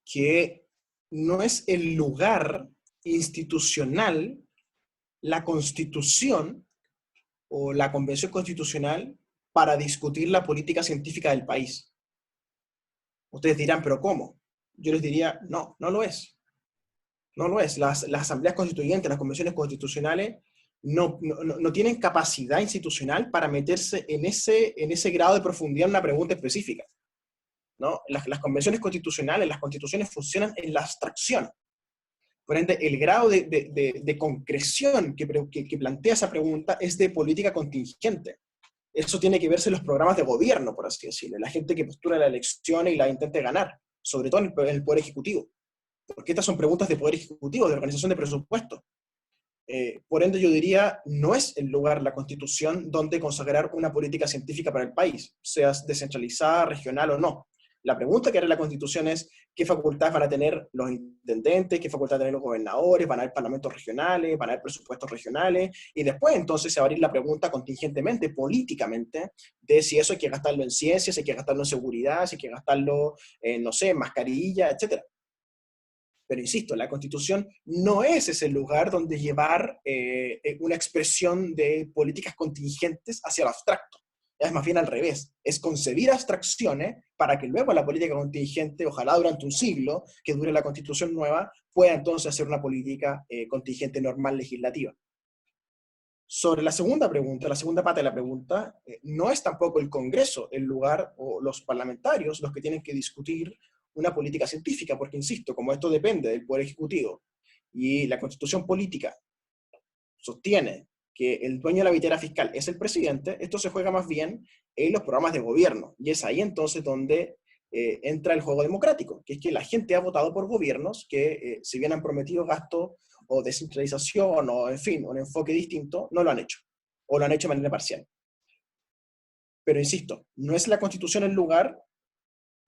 que no es el lugar institucional, la Constitución o la Convención Constitucional para discutir la política científica del país. Ustedes dirán, ¿pero cómo? Yo les diría, no, no lo es. No lo es. Las asambleas constituyentes, las convenciones constitucionales no tienen capacidad institucional para meterse en ese grado de profundidad en una pregunta específica. ¿No? Las convenciones constitucionales, las constituciones funcionan en la abstracción. Por ende, el grado de concreción que plantea esa pregunta es de política contingente. Eso tiene que verse en los programas de gobierno, por así decirlo, la gente que postula las elecciones y las intente ganar. sobre todo en el Poder Ejecutivo, porque estas son preguntas de Poder Ejecutivo, de organización de presupuesto. Por ende, yo diría, no es el lugar la Constitución donde consagrar una política científica para el país, sea descentralizada, regional o no. La pregunta que hará la Constitución es qué facultades van a tener los intendentes, qué facultades van a tener los gobernadores, van a haber parlamentos regionales, van a haber presupuestos regionales, y después entonces se va a abrir la pregunta contingentemente, políticamente, de si eso hay que gastarlo en ciencia, si hay que gastarlo en seguridad, si hay que gastarlo en, no sé, en mascarilla, etc. Pero insisto, la Constitución no es ese lugar donde llevar una expresión de políticas contingentes hacia lo abstracto. Es más bien al revés. Es concebir abstracciones para que luego la política contingente, ojalá durante un siglo, que dure la Constitución nueva, pueda entonces hacer una política contingente normal legislativa. Sobre la segunda pregunta, la segunda parte de la pregunta, no es tampoco el Congreso el lugar o los parlamentarios los que tienen que discutir una política científica, porque insisto, como esto depende del Poder Ejecutivo y la Constitución política sostiene que el dueño de la billetera fiscal es el presidente, esto se juega más bien en los programas de gobierno, y es ahí entonces donde entra el juego democrático, que es que la gente ha votado por gobiernos que, si bien han prometido gasto o descentralización o, en fin, un enfoque distinto, no lo han hecho, o lo han hecho de manera parcial. Pero insisto, no es la Constitución el lugar,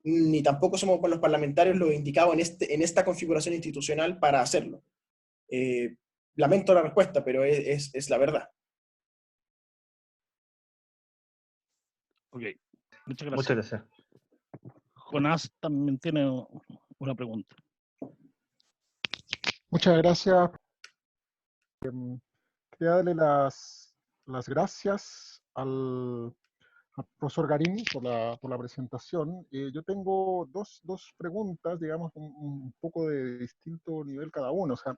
ni tampoco somos los parlamentarios lo indicado en esta configuración institucional para hacerlo. Lamento la respuesta, pero es la verdad. Ok, muchas gracias. Muchas gracias. Jonás también tiene una pregunta. Muchas gracias. Quería darle las gracias al profesor Garín por la presentación. Yo tengo dos preguntas, digamos, un poco de distinto nivel cada uno. O sea,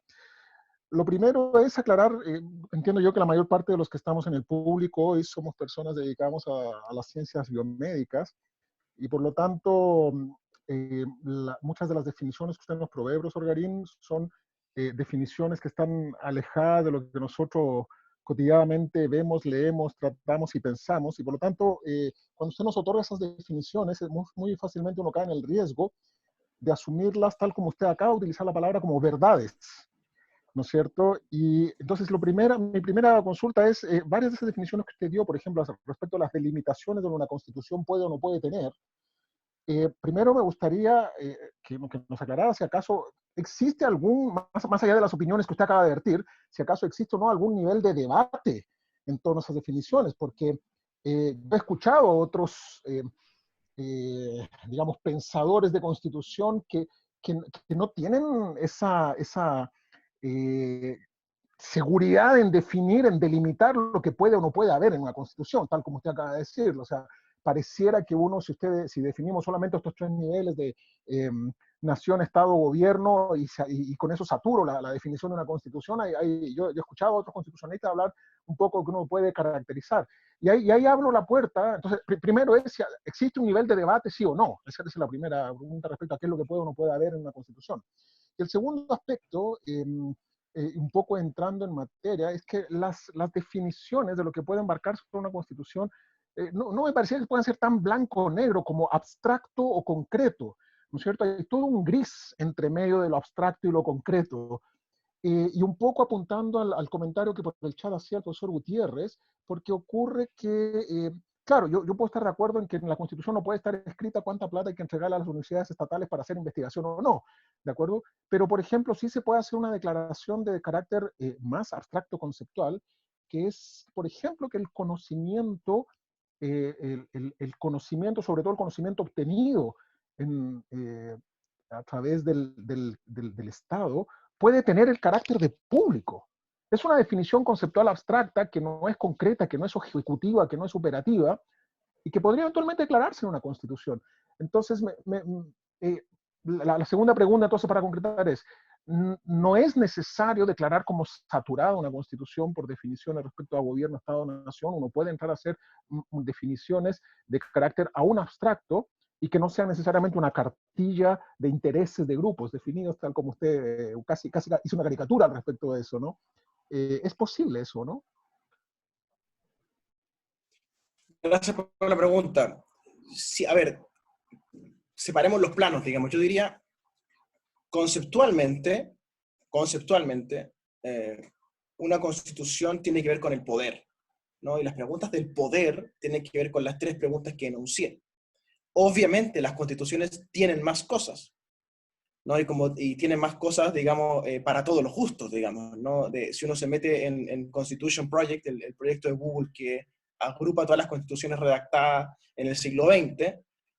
lo primero es aclarar, entiendo yo que la mayor parte de los que estamos en el público hoy somos personas dedicadas a las ciencias biomédicas, y por lo tanto, muchas de las definiciones que usted nos provee, profesor Garín, son definiciones que están alejadas de lo que nosotros cotidianamente vemos, leemos, tratamos y pensamos, y por lo tanto, cuando usted nos otorga esas definiciones, muy fácilmente uno cae en el riesgo de asumirlas tal como usted acaba de utilizar la palabra, como verdades, ¿no es cierto? Y entonces mi primera consulta es, varias de esas definiciones que usted dio, por ejemplo, respecto a las delimitaciones de lo que una constitución puede o no puede tener, primero me gustaría que nos aclarara si acaso existe algún, más allá de las opiniones que usted acaba de vertir, si acaso existe o no algún nivel de debate en torno a esas definiciones, porque yo he escuchado a otros, digamos, pensadores de constitución que no tienen esa seguridad en definir, en delimitar lo que puede o no puede haber en una constitución, tal como usted acaba de decirlo. O sea, pareciera que uno, si definimos solamente estos tres niveles de nación, Estado, gobierno, y con eso saturo la definición de una constitución, yo he escuchado a otros constitucionalistas hablar un poco que uno puede caracterizar. Y ahí abro la puerta. Entonces, primero es si existe un nivel de debate, sí o no. Esa es la primera pregunta respecto a qué es lo que puede o no puede haber en una constitución. Y el segundo aspecto, un poco entrando en materia, es que las definiciones de lo que puede embarcarse por una constitución no me parecía que puedan ser tan blanco o negro como abstracto o concreto, ¿no es cierto? Hay todo un gris entre medio de lo abstracto y lo concreto. Y un poco apuntando al comentario que por el chat hacía el profesor Gutiérrez, porque ocurre que, claro, yo puedo estar de acuerdo en que en la Constitución no puede estar escrita cuánta plata hay que entregar a las universidades estatales para hacer investigación o no, ¿de acuerdo? Pero, por ejemplo, sí se puede hacer una declaración de carácter más abstracto conceptual, que es, por ejemplo, que el conocimiento, el conocimiento, sobre todo el conocimiento obtenido a través del Estado, puede tener el carácter de público. Es una definición conceptual abstracta que no es concreta, que no es ejecutiva, que no es operativa, y que podría eventualmente declararse en una constitución. Entonces, la segunda pregunta, entonces, para concretar es, no es necesario declarar como saturada una constitución por definiciones respecto a gobierno, Estado, nación. Uno puede entrar a hacer definiciones de carácter aún abstracto y que no sean necesariamente una cartilla de intereses de grupos definidos, tal como usted casi hizo una caricatura al respecto de eso, ¿no? ¿Es posible eso, no? Gracias por la pregunta. Sí, a ver, separemos los planos, digamos. Yo diría, conceptualmente, una constitución tiene que ver con el poder, ¿no? Y las preguntas del poder tienen que ver con las tres preguntas que enuncié. Obviamente las constituciones tienen más cosas, ¿no? Y tienen más cosas, digamos, para todos los gustos, digamos, ¿no? Si uno se mete en Constitution Project, el proyecto de Google que agrupa todas las constituciones redactadas en el siglo XX,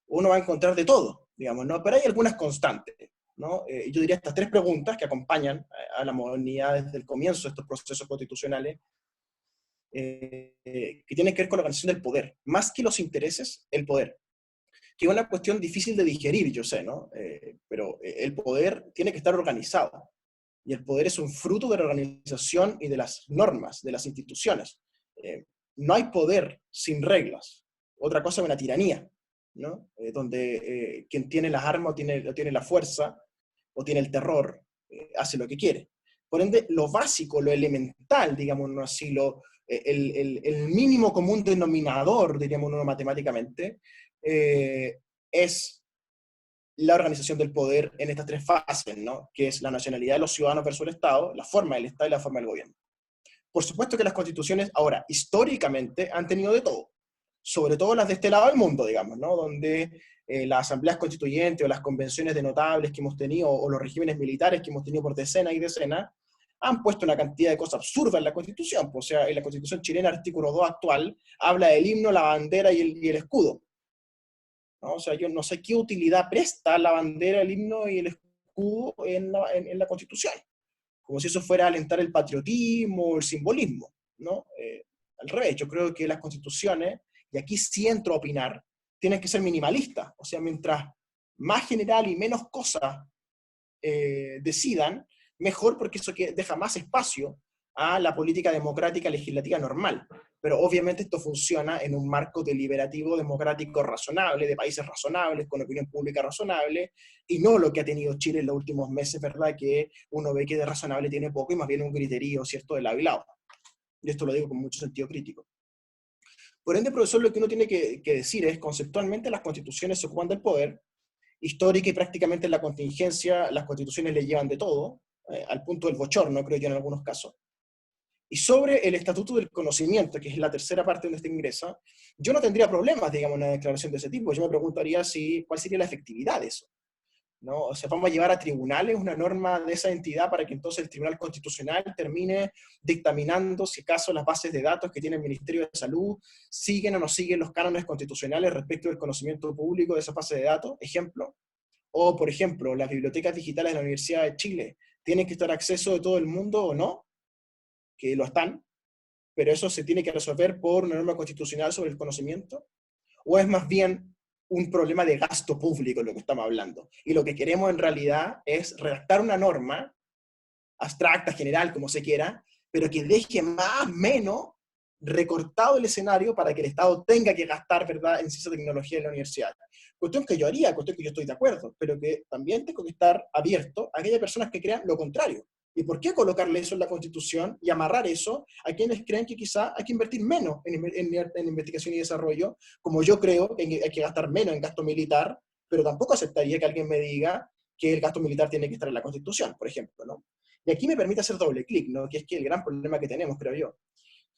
uno va a encontrar de todo, digamos, ¿no? Pero hay algunas constantes, ¿no? Yo diría estas tres preguntas que acompañan a la modernidad desde el comienzo de estos procesos constitucionales, que tienen que ver con la organización del poder. Más que los intereses, el poder. Que es una cuestión difícil de digerir, yo sé, ¿no? Pero el poder tiene que estar organizado. Y el poder es un fruto de la organización y de las normas, de las instituciones. No hay poder sin reglas. Otra cosa es una tiranía, ¿no? Donde quien tiene las armas o tiene la fuerza o tiene el terror, hace lo que quiere. Por ende, lo básico, lo elemental, digamos así, el mínimo común denominador, diríamos uno matemáticamente, es la organización del poder en estas tres fases, ¿no? Que es la nacionalidad de los ciudadanos versus el Estado, la forma del Estado y la forma del gobierno. Por supuesto que las constituciones, ahora, históricamente, han tenido de todo, sobre todo las de este lado del mundo, digamos, ¿no? Donde las asambleas constituyentes o las convenciones de notables que hemos tenido, o los regímenes militares que hemos tenido por decenas y decenas, han puesto una cantidad de cosas absurdas en la Constitución. O sea, en la Constitución chilena, artículo 2 actual, habla del himno, la bandera y el escudo, ¿no? O sea, yo no sé qué utilidad presta la bandera, el himno y el escudo en la Constitución. Como si eso fuera a alentar el patriotismo, el simbolismo, ¿no? Al revés, yo creo que las constituciones, y aquí sí entro a opinar, tienen que ser minimalistas. O sea, mientras más general y menos cosas decidan, mejor, porque eso deja más espacio a la política democrática legislativa normal. Pero obviamente esto funciona en un marco deliberativo democrático razonable, de países razonables, con opinión pública razonable, y no lo que ha tenido Chile en los últimos meses, ¿verdad? Que uno ve que de razonable tiene poco y más bien un griterío, ¿cierto?, de lado y lado. Y esto lo digo con mucho sentido crítico. Por ende, profesor, lo que uno tiene que decir es, conceptualmente, las constituciones se ocupan del poder, histórica y prácticamente en la contingencia, las constituciones le llevan de todo, al punto del bochorno, creo yo, en algunos casos. Y sobre el estatuto del conocimiento, que es la tercera parte donde usted ingresa, yo no tendría problemas, digamos, en una declaración de ese tipo. Yo me preguntaría cuál sería la efectividad de eso, ¿no? O sea, vamos a llevar a tribunales una norma de esa entidad para que entonces el Tribunal Constitucional termine dictaminando si acaso las bases de datos que tiene el Ministerio de Salud siguen o no siguen los cánones constitucionales respecto del conocimiento público de esa base de datos, ejemplo. O, por ejemplo, las bibliotecas digitales de la Universidad de Chile, ¿tienen que estar a acceso de todo el mundo o no? Que lo están, pero eso se tiene que resolver por una norma constitucional sobre el conocimiento, o es más bien un problema de gasto público lo que estamos hablando. Y lo que queremos en realidad es redactar una norma, abstracta, general, como se quiera, pero que deje más o menos recortado el escenario para que el Estado tenga que gastar, ¿verdad?, en ciencia y tecnología en la universidad. Cuestión que yo haría, cuestión que yo estoy de acuerdo, pero que también tengo que estar abierto a aquellas personas que crean lo contrario. ¿Y por qué colocarle eso en la Constitución y amarrar eso a quienes creen que quizá hay que invertir menos en investigación y desarrollo, como yo creo que hay que gastar menos en gasto militar, pero tampoco aceptaría que alguien me diga que el gasto militar tiene que estar en la Constitución, por ejemplo, ¿no? Y aquí me permite hacer doble clic, ¿no? Que es que el gran problema que tenemos, creo yo,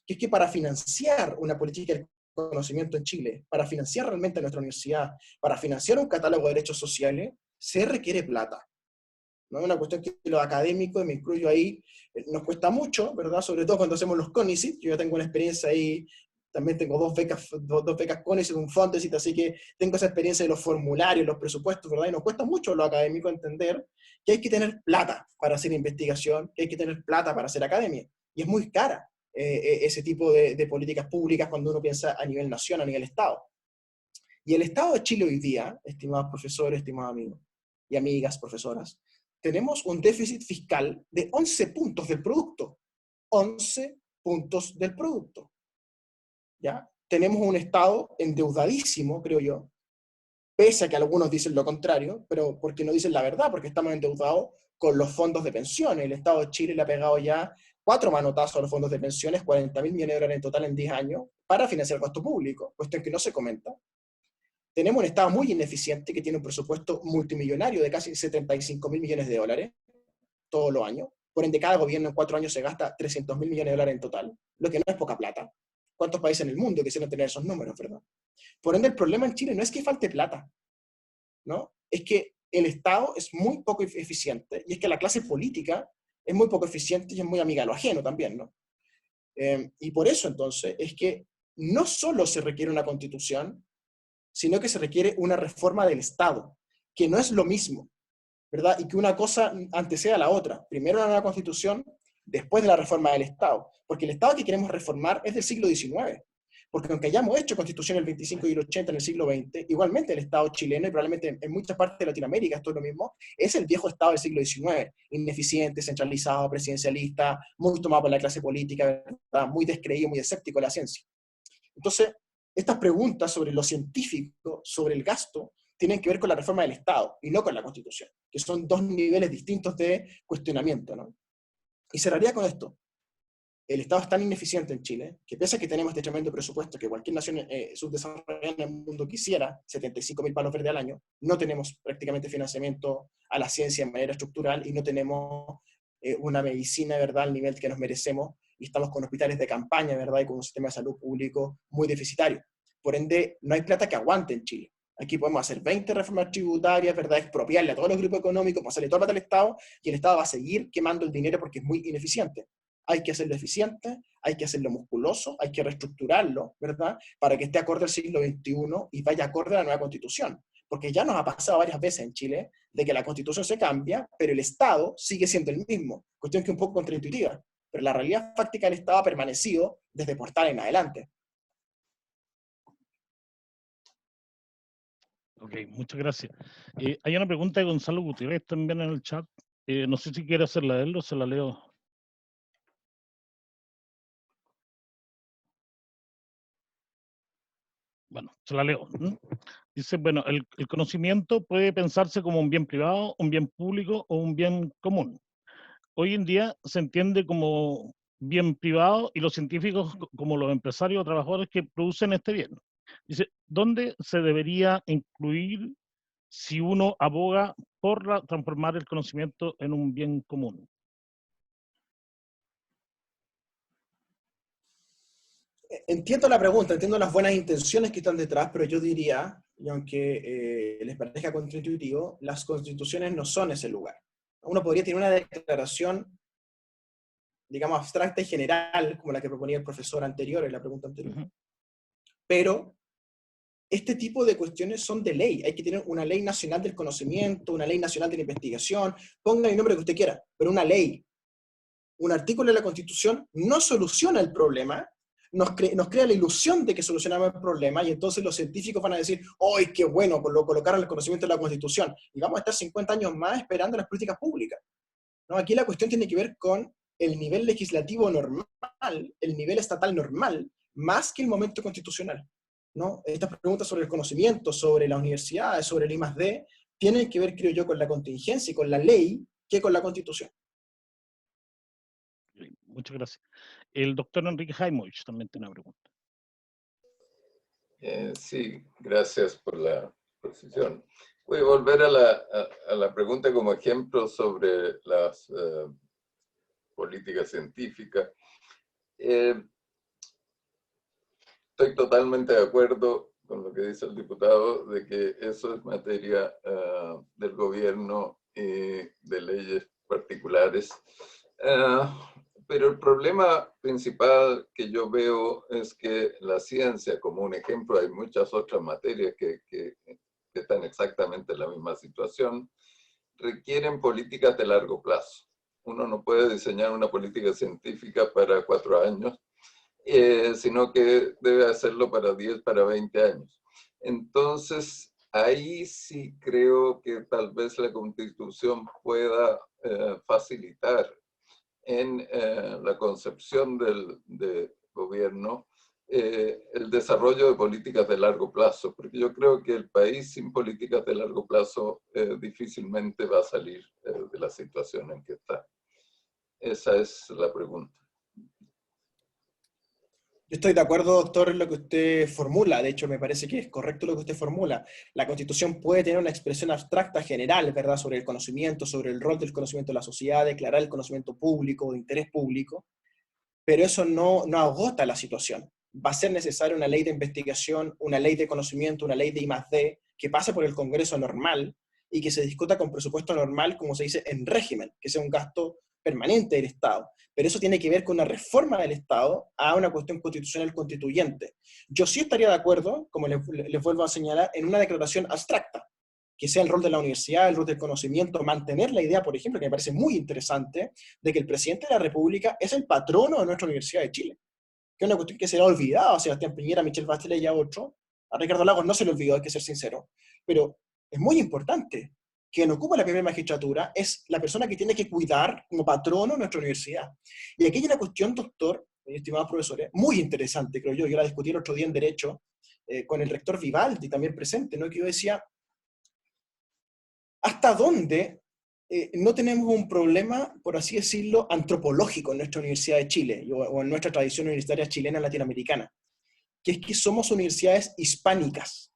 que es que para financiar una política del conocimiento en Chile, para financiar realmente nuestra universidad, para financiar un catálogo de derechos sociales, se requiere plata. ¿No? Es una cuestión que los académicos, y me incluyo ahí, nos cuesta mucho, ¿verdad? Sobre todo cuando hacemos los CONICET. Yo ya tengo una experiencia ahí, también tengo dos becas CONICET, un Fondesit, así que tengo esa experiencia de los formularios, los presupuestos, ¿verdad? Y nos cuesta mucho a los académicos entender que hay que tener plata para hacer investigación, que hay que tener plata para hacer academia. Y es muy cara ese tipo de políticas públicas cuando uno piensa a nivel nación, a nivel Estado. Y el Estado de Chile hoy día, estimados profesores, estimados amigos y amigas profesoras, tenemos un déficit fiscal de 11 puntos del producto. 11 puntos del producto. ¿Ya? Tenemos un Estado endeudadísimo, creo yo, pese a que algunos dicen lo contrario, pero porque no dicen la verdad, porque estamos endeudados con los fondos de pensiones. El Estado de Chile le ha pegado ya 4 manotazos a los fondos de pensiones, 40.000 millones de dólares en total en 10 años, para financiar el gasto público, cuestión que no se comenta. Tenemos un Estado muy ineficiente que tiene un presupuesto multimillonario de casi 75.000 millones de dólares todos los años. Por ende, cada gobierno en 4 años se gasta 300.000 millones de dólares en total, lo que no es poca plata. ¿Cuántos países en el mundo quisieran tener esos números, verdad? Por ende, el problema en Chile no es que falte plata, ¿no? Es que el Estado es muy poco eficiente, y es que la clase política es muy poco eficiente y es muy amiga a lo ajeno también, ¿no? Y por eso, entonces, es que no solo se requiere una constitución, sino que se requiere una reforma del Estado, que no es lo mismo, ¿verdad? Y que una cosa anteceda a la otra. Primero una nueva constitución, después de la reforma del Estado. Porque el Estado que queremos reformar es del siglo XIX. Porque aunque hayamos hecho constitución el 25 y el 80 en el siglo XX, igualmente el Estado chileno, y probablemente en muchas partes de Latinoamérica esto es lo mismo, es el viejo Estado del siglo XIX, ineficiente, centralizado, presidencialista, muy tomado por la clase política, ¿verdad? Muy descreído, muy escéptico de la ciencia. Entonces, estas preguntas sobre lo científico, sobre el gasto, tienen que ver con la reforma del Estado y no con la Constitución, que son dos niveles distintos de cuestionamiento, ¿no? Y cerraría con esto. El Estado es tan ineficiente en Chile que pese a que tenemos este tremendo presupuesto que cualquier nación subdesarrollada en el mundo quisiera, 75.000 palos verdes al año, no tenemos prácticamente financiamiento a la ciencia de manera estructural y no tenemos una medicina, ¿verdad?, al nivel que nos merecemos, y estamos con hospitales de campaña, ¿verdad?, y con un sistema de salud público muy deficitario. Por ende, no hay plata que aguante en Chile. Aquí podemos hacer 20 reformas tributarias, ¿verdad?, expropiarle a todos los grupos económicos, pasarle toda la plata al Estado, y el Estado va a seguir quemando el dinero porque es muy ineficiente. Hay que hacerlo eficiente, hay que hacerlo musculoso, hay que reestructurarlo, ¿verdad?, para que esté acorde al siglo XXI y vaya acorde a la nueva Constitución. Porque ya nos ha pasado varias veces en Chile de que la Constitución se cambia, pero el Estado sigue siendo el mismo. Cuestión que es un poco contraintuitiva. Pero la realidad fáctica del Estado ha permanecido desde Portal en adelante. Ok, muchas gracias. Hay una pregunta de Gonzalo Gutiérrez también en el chat. No sé si quiere hacerla él o se la leo. Bueno, se la leo. Dice, bueno, el conocimiento puede pensarse como un bien privado, un bien público o un bien común. Hoy en día se entiende como bien privado y los científicos como los empresarios o trabajadores que producen este bien. Dice, ¿dónde se debería incluir si uno aboga por transformar el conocimiento en un bien común? Entiendo la pregunta, entiendo las buenas intenciones que están detrás, pero yo diría, y aunque les parezca contraintuitivo, las constituciones no son ese lugar. Uno podría tener una declaración, digamos, abstracta y general, como la que proponía el profesor anterior en la pregunta anterior, pero este tipo de cuestiones son de ley. Hay que tener una ley nacional del conocimiento, una ley nacional de la investigación, pongan el nombre que usted quiera, pero una ley. Un artículo de la Constitución no soluciona el problema, nos crea la ilusión de que solucionamos el problema, y entonces los científicos van a decir, ¡ay, qué bueno! Colocaron el conocimiento en la Constitución. Y vamos a estar 50 años más esperando las políticas públicas. ¿No? Aquí la cuestión tiene que ver con el nivel legislativo normal, el nivel estatal normal, más que el momento constitucional, ¿no? Estas preguntas sobre el conocimiento, sobre las universidades, sobre el I+D, tienen que ver, creo yo, con la contingencia y con la ley que con la Constitución. Muchas gracias. El doctor Enrique Jaimovich también tiene una pregunta. Sí, gracias por la precisión. Voy a volver a la pregunta como ejemplo sobre las políticas científicas. Estoy totalmente de acuerdo con lo que dice el diputado, de que eso es materia del gobierno y de leyes particulares. Pero el problema principal que yo veo es que la ciencia, como un ejemplo, hay muchas otras materias que están exactamente en la misma situación, requieren políticas de largo plazo. Uno no puede diseñar una política científica para 4 años, sino que debe hacerlo para 10, para 20 años. Entonces, ahí sí creo que tal vez la Constitución pueda facilitar en la concepción del gobierno el desarrollo de políticas de largo plazo, porque yo creo que el país sin políticas de largo plazo difícilmente va a salir de la situación en que está. Esa es la pregunta. Yo estoy de acuerdo, doctor, en lo que usted formula. De hecho, me parece que es correcto lo que usted formula. La Constitución puede tener una expresión abstracta general, ¿verdad?, sobre el conocimiento, sobre el rol del conocimiento en la sociedad, declarar el conocimiento público, de interés público, pero eso no agota la situación. Va a ser necesaria una ley de investigación, una ley de conocimiento, una ley de I+D, que pase por el Congreso normal y que se discuta con presupuesto normal, como se dice, en régimen, que sea un gasto permanente del Estado. Pero eso tiene que ver con una reforma del Estado a una cuestión constitucional constituyente. Yo sí estaría de acuerdo, como les vuelvo a señalar, en una declaración abstracta, que sea el rol de la universidad, el rol del conocimiento, mantener la idea, por ejemplo, que me parece muy interesante, de que el presidente de la República es el patrono de nuestra Universidad de Chile, que es una cuestión que se le ha olvidado a Sebastián Piñera, a Michelle Bachelet y a otros. A Ricardo Lagos no se le olvidó, hay que ser sincero, pero es muy importante. Quien ocupa la primera magistratura es la persona que tiene que cuidar como patrono nuestra universidad. Y aquí hay una cuestión, doctor, estimados profesores, muy interesante, creo yo la discutí el otro día en Derecho, con el rector Vivaldi también presente, ¿no?, que yo decía, ¿hasta dónde no tenemos un problema, por así decirlo, antropológico en nuestra Universidad de Chile, o en nuestra tradición universitaria chilena latinoamericana? Que es que somos universidades hispánicas.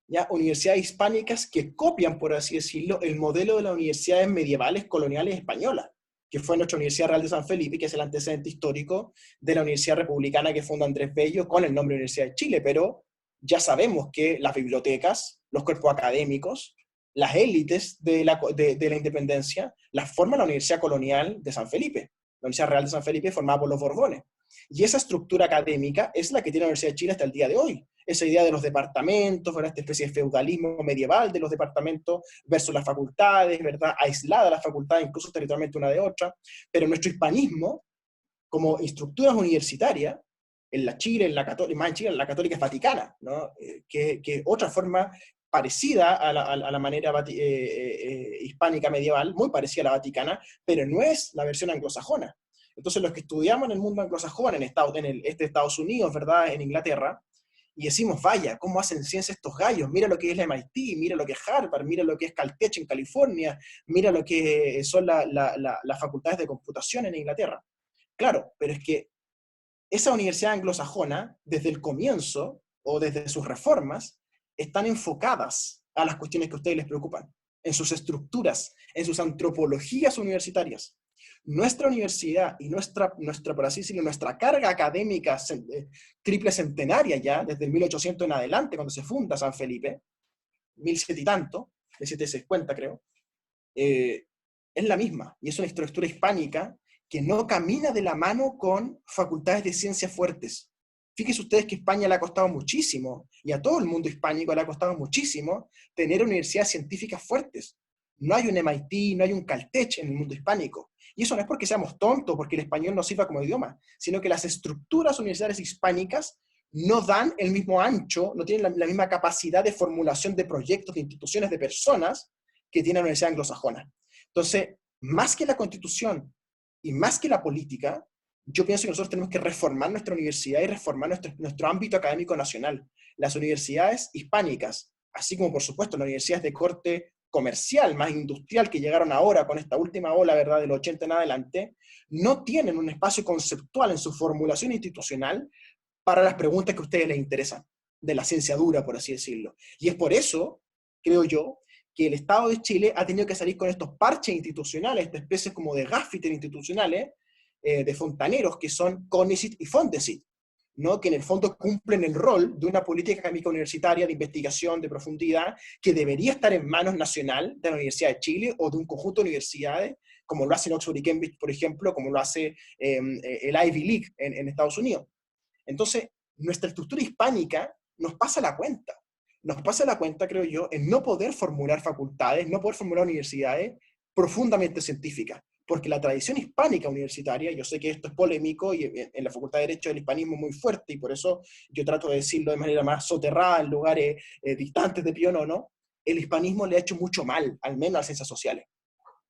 ¿Ya? Universidades hispánicas que copian, por así decirlo, el modelo de las universidades medievales coloniales españolas, que fue nuestra Universidad Real de San Felipe, que es el antecedente histórico de la Universidad Republicana que funda Andrés Bello con el nombre de Universidad de Chile, pero ya sabemos que las bibliotecas, los cuerpos académicos, las élites de la independencia, las forma la Universidad Colonial de San Felipe, la Universidad Real de San Felipe formada por los Borbones. Y esa estructura académica es la que tiene la Universidad de Chile hasta el día de hoy. Esa idea de los departamentos, ¿verdad?, esta especie de feudalismo medieval de los departamentos versus las facultades, ¿verdad?, aisladas las facultades, incluso territorialmente una de otra. Pero nuestro hispanismo, como estructuras universitarias, en la Chile, en la Católica, más en Chile, en la Católica es vaticana, ¿no?, que otra forma parecida a la manera hispánica medieval, muy parecida a la vaticana, pero no es la versión anglosajona. Entonces los que estudiamos en el mundo anglosajón, en el este de Estados Unidos, ¿verdad?, en Inglaterra, y decimos, vaya, ¿cómo hacen ciencia estos gallos? Mira lo que es la MIT, mira lo que es Harvard, mira lo que es Caltech en California, mira lo que son las facultades de computación en Inglaterra. Claro, pero es que esa universidad anglosajona, desde el comienzo, o desde sus reformas, están enfocadas a las cuestiones que a ustedes les preocupan, en sus estructuras, en sus antropologías universitarias. Nuestra universidad y nuestra, por así decirlo, nuestra carga académica triple centenaria ya, desde el 1800 en adelante, cuando se funda San Felipe, 1700 y tanto, 1750 creo, es la misma, y es una estructura hispánica que no camina de la mano con facultades de ciencias fuertes. Fíjense ustedes que a España le ha costado muchísimo, y a todo el mundo hispánico le ha costado muchísimo, tener universidades científicas fuertes. No hay un MIT, no hay un Caltech en el mundo hispánico. Y eso no es porque seamos tontos, porque el español no sirva como idioma, sino que las estructuras universitarias hispánicas no dan el mismo ancho, no tienen la misma capacidad de formulación de proyectos, de instituciones, de personas que tiene la universidad anglosajona. Entonces, más que la Constitución y más que la política, yo pienso que nosotros tenemos que reformar nuestra universidad y reformar nuestro ámbito académico nacional. Las universidades hispánicas, así como por supuesto las universidades de corte comercial, más industrial, que llegaron ahora con esta última ola, ¿verdad?, del 80 en adelante, no tienen un espacio conceptual en su formulación institucional para las preguntas que a ustedes les interesan, de la ciencia dura, por así decirlo. Y es por eso, creo yo, que el Estado de Chile ha tenido que salir con estos parches institucionales, estas especies como de gaffiter institucionales, de fontaneros, que son CONICYT y FONDECYT, ¿no?, que en el fondo cumplen el rol de una política académica universitaria de investigación, de profundidad, que debería estar en manos nacional de la Universidad de Chile o de un conjunto de universidades, como lo hacen Oxford y Cambridge, por ejemplo, como lo hace el Ivy League en Estados Unidos. Entonces, nuestra estructura hispánica nos pasa la cuenta, creo yo, en no poder formular facultades, no poder formular universidades profundamente científicas, porque la tradición hispánica universitaria, yo sé que esto es polémico y en la Facultad de Derecho el hispanismo es muy fuerte, y por eso yo trato de decirlo de manera más soterrada en lugares distantes de Pío IX, el hispanismo le ha hecho mucho mal, al menos a las ciencias sociales,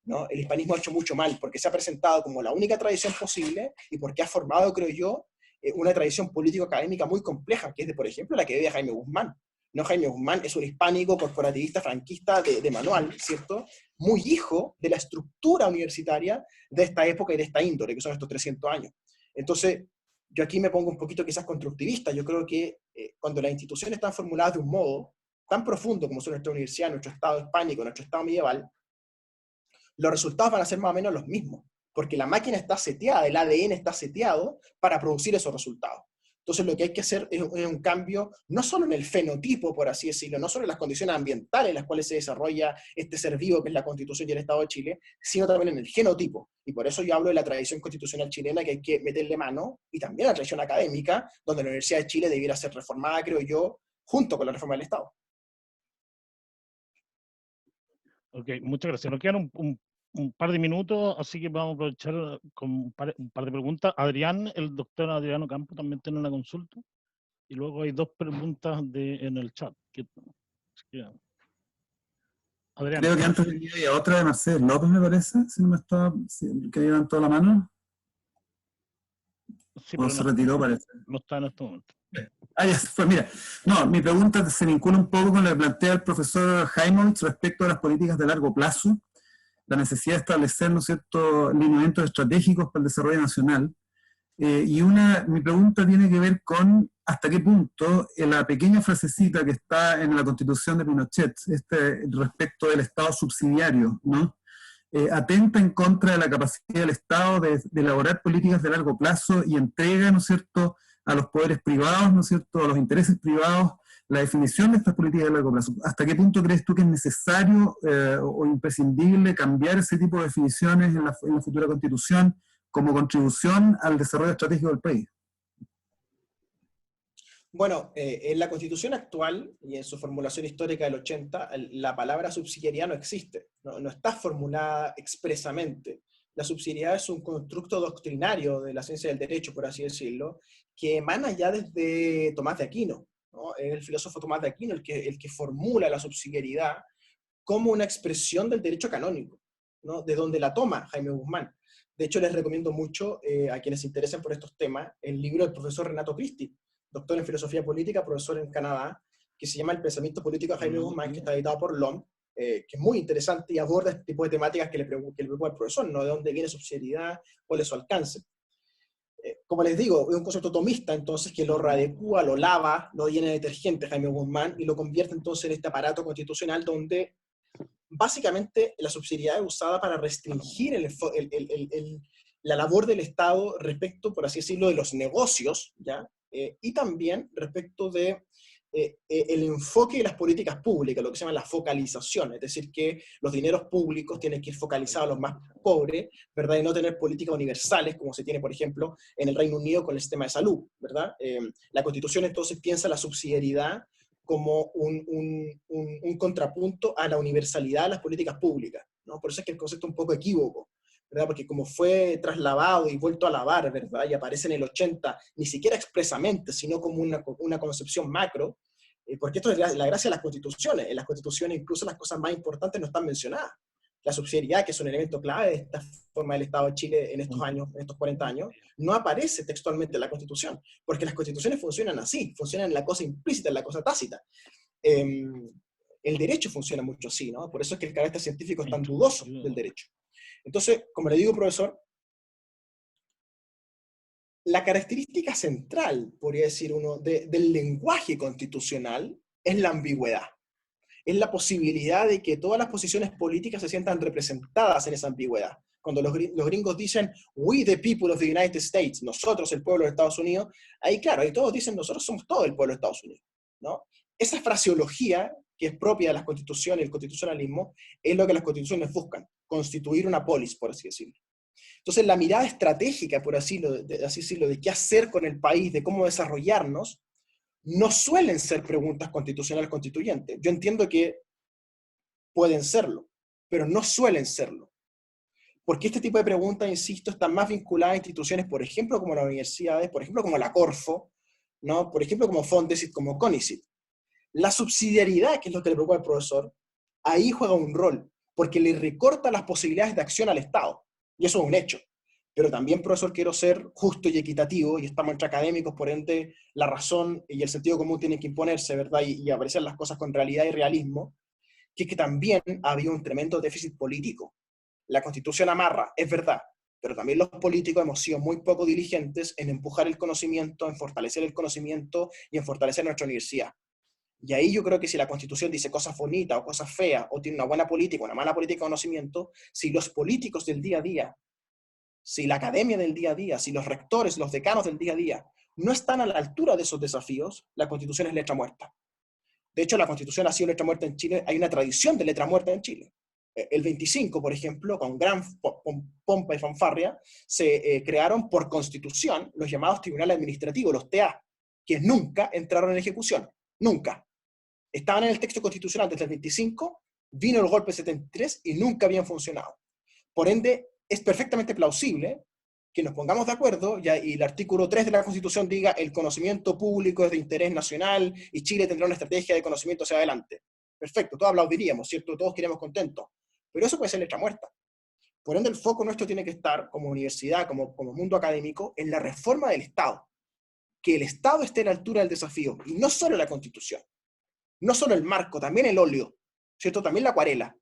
¿no? El hispanismo ha hecho mucho mal, porque se ha presentado como la única tradición posible, y porque ha formado, creo yo, una tradición político-académica muy compleja, que es, por ejemplo, la que vive Jaime Guzmán. No, Jaime Guzmán es un hispánico corporativista franquista de manual, ¿cierto?, muy hijo de la estructura universitaria de esta época y de esta índole, que son estos 300 años. Entonces, yo aquí me pongo un poquito quizás constructivista. Yo creo que cuando las instituciones están formuladas de un modo tan profundo como son nuestra universidad, nuestro Estado hispánico, nuestro Estado medieval, los resultados van a ser más o menos los mismos, porque la máquina está seteada, el ADN está seteado para producir esos resultados. Entonces lo que hay que hacer es un cambio, no solo en el fenotipo, por así decirlo, no solo en las condiciones ambientales en las cuales se desarrolla este ser vivo que es la Constitución y el Estado de Chile, sino también en el genotipo. Y por eso yo hablo de la tradición constitucional chilena, que hay que meterle mano, y también la tradición académica, donde la Universidad de Chile debiera ser reformada, creo yo, junto con la reforma del Estado. Ok, muchas gracias. Nos quedan un par de minutos, así que vamos a aprovechar con un par de preguntas. Adrián, el doctor Adriano Campo, también tiene una consulta. Y luego hay 2 preguntas en el chat. Adrián. Creo que antes de mí había otra de Mercedes López, me parece, si no me estaba, que levantó la mano. Sí, O se retiró, parece. No está en este momento. Ya se fue. Mira, no, mi pregunta se vincula un poco con lo que plantea el profesor Heimholtz respecto a las políticas de largo plazo, la necesidad de establecer, ¿no es cierto?, lineamientos estratégicos para el desarrollo nacional. Mi pregunta tiene que ver con hasta qué punto la pequeña frasecita que está en la Constitución de Pinochet, respecto del Estado subsidiario, ¿no?, atenta en contra de la capacidad del Estado de elaborar políticas de largo plazo y entrega, ¿no es cierto?, a los poderes privados, ¿no es cierto?, a los intereses privados, la definición de estas políticas de largo plazo. ¿Hasta qué punto crees tú que es necesario o imprescindible cambiar ese tipo de definiciones en la futura Constitución como contribución al desarrollo estratégico del país? Bueno, en la Constitución actual y en su formulación histórica del 80, la palabra subsidiariedad no existe, no está formulada expresamente. La subsidiariedad es un constructo doctrinario de la ciencia del derecho, por así decirlo, que emana ya desde Tomás de Aquino, ¿no? Es el filósofo Tomás de Aquino el que formula la subsidiariedad como una expresión del derecho canónico, ¿no?, de donde la toma Jaime Guzmán. De hecho, les recomiendo mucho a quienes se interesen por estos temas el libro del profesor Renato Cristi, doctor en filosofía política, profesor en Canadá, que se llama El pensamiento político de Jaime Guzmán, que está editado por LOM, que es muy interesante y aborda este tipo de temáticas que le preocupa al profesor, ¿no?, de dónde viene subsidiariedad, cuál es su alcance. Como les digo, es un concepto tomista, entonces, que lo readecúa, lo lava, lo llena de detergente Jaime Guzmán, y lo convierte entonces en este aparato constitucional donde básicamente la subsidiariedad es usada para restringir la labor del Estado respecto, por así decirlo, de los negocios, ¿ya? Y también respecto de el enfoque de las políticas públicas, lo que se llama la focalización, es decir, que los dineros públicos tienen que ir focalizados a los más pobres, ¿verdad?, y no tener políticas universales, como se tiene, por ejemplo, en el Reino Unido con el sistema de salud, ¿verdad? La Constitución entonces piensa la subsidiariedad como un contrapunto a la universalidad de las políticas públicas, ¿no? Por eso es que el concepto es un poco equívoco, ¿verdad? Porque como fue trasladado y vuelto a lavar, ¿verdad?, y aparece en el 80, ni siquiera expresamente, sino como una concepción macro, porque esto es la gracia de las constituciones. En las constituciones incluso las cosas más importantes no están mencionadas. La subsidiariedad, que es un elemento clave de esta forma del Estado de Chile en estos años, en estos 40 años, no aparece textualmente en la Constitución, porque las constituciones funcionan así, funcionan en la cosa implícita, en la cosa tácita. El derecho funciona mucho así, ¿no? Por eso es que el carácter científico es tan dudoso del derecho. Entonces, como le digo, profesor, la característica central, podría decir uno, del lenguaje constitucional es la ambigüedad. Es la posibilidad de que todas las posiciones políticas se sientan representadas en esa ambigüedad. Cuando los gringos dicen, we the people of the United States, nosotros el pueblo de Estados Unidos, ahí claro, ahí todos dicen, nosotros somos todo el pueblo de Estados Unidos, ¿no? Esa fraseología, que es propia de las constituciones y el constitucionalismo, es lo que las constituciones buscan, constituir una polis, por así decirlo. Entonces, la mirada estratégica, por así decirlo, de qué hacer con el país, de cómo desarrollarnos, no suelen ser preguntas constitucionales constituyentes. Yo entiendo que pueden serlo, pero no suelen serlo. Porque este tipo de preguntas, insisto, están más vinculadas a instituciones, por ejemplo, como las universidades, por ejemplo, como la Corfo, ¿no?, por ejemplo, como Fondesit, como CONICET. La subsidiariedad, que es lo que le preocupa al profesor, ahí juega un rol, porque le recorta las posibilidades de acción al Estado. Y eso es un hecho. Pero también, profesor, quiero ser justo y equitativo, y estamos entre académicos, por ende, la razón y el sentido común tienen que imponerse, ¿verdad? Y apreciar las cosas con realidad y realismo, que es que también había un tremendo déficit político. La Constitución amarra, es verdad, pero también los políticos hemos sido muy poco diligentes en empujar el conocimiento, en fortalecer el conocimiento y en fortalecer nuestra universidad. Y ahí yo creo que si la Constitución dice cosas bonitas o cosas feas, o tiene una buena política o una mala política de conocimiento, si los políticos del día a día, si la academia del día a día, si los rectores, los decanos del día a día, no están a la altura de esos desafíos, la Constitución es letra muerta. De hecho, la Constitución ha sido letra muerta en Chile, hay una tradición de letra muerta en Chile. El 25, por ejemplo, con gran pompa y fanfarria, se crearon por Constitución los llamados tribunales administrativos, los TA, que nunca entraron en ejecución, nunca. Estaban en el texto constitucional desde el 25, vino el golpe 73 y nunca habían funcionado. Por ende, es perfectamente plausible que nos pongamos de acuerdo y el artículo 3 de la Constitución diga el conocimiento público es de interés nacional y Chile tendrá una estrategia de conocimiento hacia adelante. Perfecto, todos aplaudiríamos, ¿cierto? Todos queremos contentos. Pero eso puede ser letra muerta. Por ende, el foco nuestro tiene que estar, como universidad, como mundo académico, en la reforma del Estado. Que el Estado esté a la altura del desafío, y no solo la Constitución. No solo el marco, también el óleo, ¿cierto? También la acuarela.